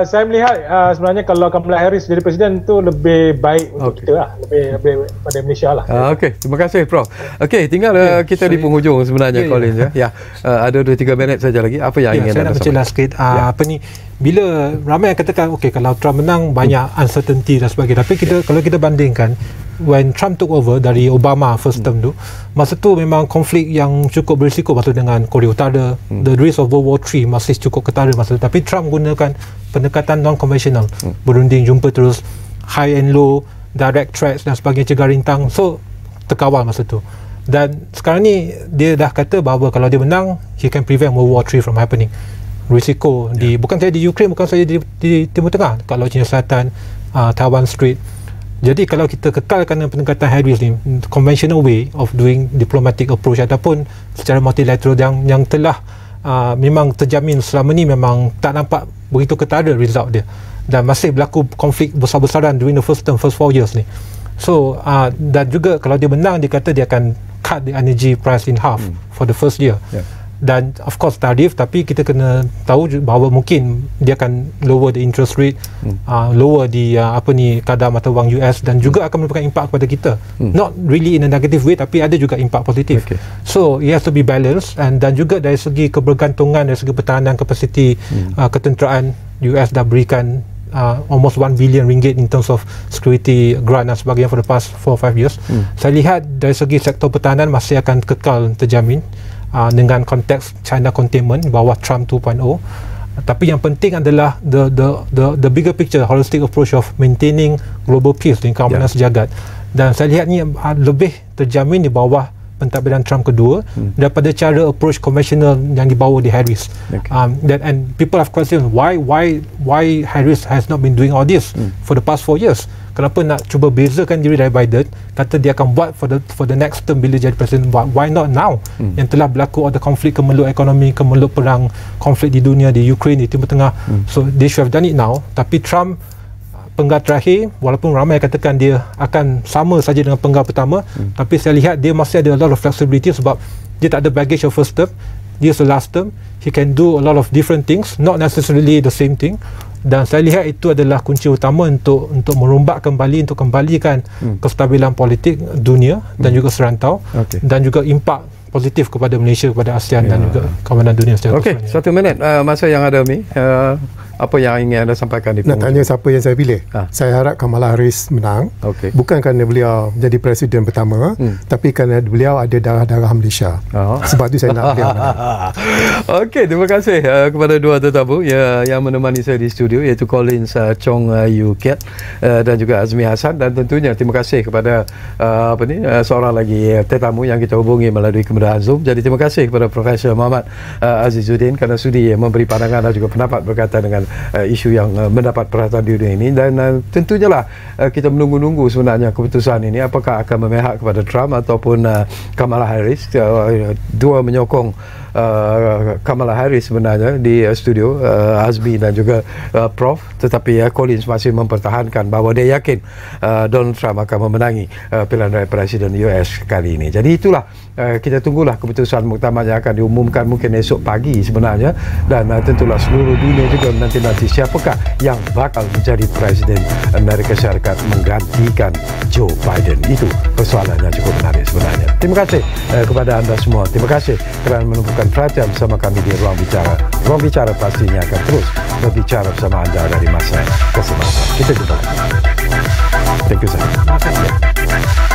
Saya melihat sebenarnya kalau Kamala Harris jadi presiden tu lebih baik untuk kita lah, lebih pada Malaysia lah. Okey, terima kasih Prof. Okey, tinggal kita di penghujung sebenarnya Collins ya. Ada 2-3 minit saja lagi. Apa yang ingin anda sampaikan? Saya nak sikit apa ni, bila ramai yang katakan okey kalau Trump menang banyak uncertainty dan sebagainya, tapi kalau kita bandingkan when Trump took over dari Obama first term tu, masa tu memang konflik yang cukup berisiko masa dengan Korea Utara, the risk of World War III masih cukup ketara masa tu, tapi Trump gunakan pendekatan non-conventional, berunding jumpa terus, high and low, direct threats dan sebagainya, cegah rintang, so terkawal masa tu. Dan sekarang ni dia dah kata bahawa kalau dia menang, he can prevent World War III from happening. Risiko bukan saja di Ukraine, bukan saja di Timur Tengah, kalau China Selatan, Taiwan Strait. Jadi kalau kita kekalkan pendekatan Harris ni, conventional way of doing diplomatic approach ataupun secara multilateral yang telah memang terjamin selama ni, memang tak nampak begitu ketara result dia, dan masih berlaku konflik besar-besaran during the first 4 years ni. So dan juga kalau dia menang, dia kata dia akan cut the energy price in half for the first year. Dan of course tarif, tapi kita kena tahu bahawa mungkin dia akan lower the interest rate, lower di kadar mata wang US, dan juga akan memberikan impak kepada kita. Not really in a negative way, tapi ada juga impak positif. So it has to be balanced, dan juga dari segi kebergantungan, dari segi pertahanan kapasiti ketenteraan, US dah berikan almost 1 billion ringgit in terms of security grant dan sebagainya for the past 4 or 5 years. Saya lihat dari segi sektor pertahanan masih akan kekal terjamin dengan konteks China containment bawah Trump 2.0. Tapi yang penting adalah the bigger picture, holistic approach of maintaining global peace dan keamanan sejagat. Dan saya lihat ni lebih terjamin di bawah pentadbiran Trump kedua daripada cara approach conventional yang dibawa di Harris. And people have questioned why Harris has not been doing all this for the past 4 years. Kenapa nak cuba bezakan diri dari Biden, kata dia akan buat for the next term bila jadi presiden. Why not now? Yang telah berlaku ada konflik kemeluk ekonomi, kemeluk perang, konflik di dunia, di Ukraine, di Timur Tengah. So they should have done it now. Tapi Trump penggal terakhir, walaupun ramai katakan dia akan sama saja dengan penggal pertama, tapi saya lihat dia masih ada a lot of flexibility sebab dia tak ada baggage of first term, dia last term, he can do a lot of different things, not necessarily the same thing. Dan saya lihat itu adalah kunci utama untuk merombak kembali, untuk kembalikan kestabilan politik dunia dan juga serantau, dan juga impak positif kepada Malaysia, kepada ASEAN dan juga kawanan dunia secara keseluruhannya. Okey, 1 minit masa yang ada ni. Apa yang ingin anda sampaikan di nak tanya siapa yang saya pilih? Saya harap Kamala Harris menang. Bukan kerana beliau jadi presiden pertama, tapi kerana beliau ada darah-darah Malaysia. Sebab itu saya nak beliau menang. Okey, terima kasih kepada dua tetamu yang menemani saya di studio, iaitu Collins Chong Yu Kiat dan juga Azmi Hassan, dan tentunya terima kasih kepada seorang lagi tetamu yang kita hubungi melalui kemudahan Zoom. Jadi terima kasih kepada Profesor Muhammad Azizuddin kerana sudi memberi pandangan dan juga pendapat berkaitan dengan isu yang mendapat perhatian di dunia ini. Dan tentunya lah kita menunggu-nunggu sebenarnya keputusan ini, apakah akan memihak kepada Trump ataupun Kamala Harris. Dua menyokong Kamala Harris sebenarnya di studio, Azmi dan juga Prof, tetapi Collins masih mempertahankan bahawa dia yakin Donald Trump akan memenangi pilihan raya presiden US kali ini. Jadi itulah, kita tunggulah keputusan muktamar yang akan diumumkan mungkin esok pagi sebenarnya, dan tentulah seluruh dunia juga nanti siapakah yang bakal menjadi presiden Amerika Syarikat menggantikan Joe Biden. Itu persoalannya cukup menarik sebenarnya. Terima kasih kepada anda semua. Terima kasih kerana menumpukan perhatian bersama kami di Ruang Bicara. Ruang Bicara pastinya akan terus berbicara bersama anda dari masa ke semasa. Kita jumpa lagi. Thank you, sir.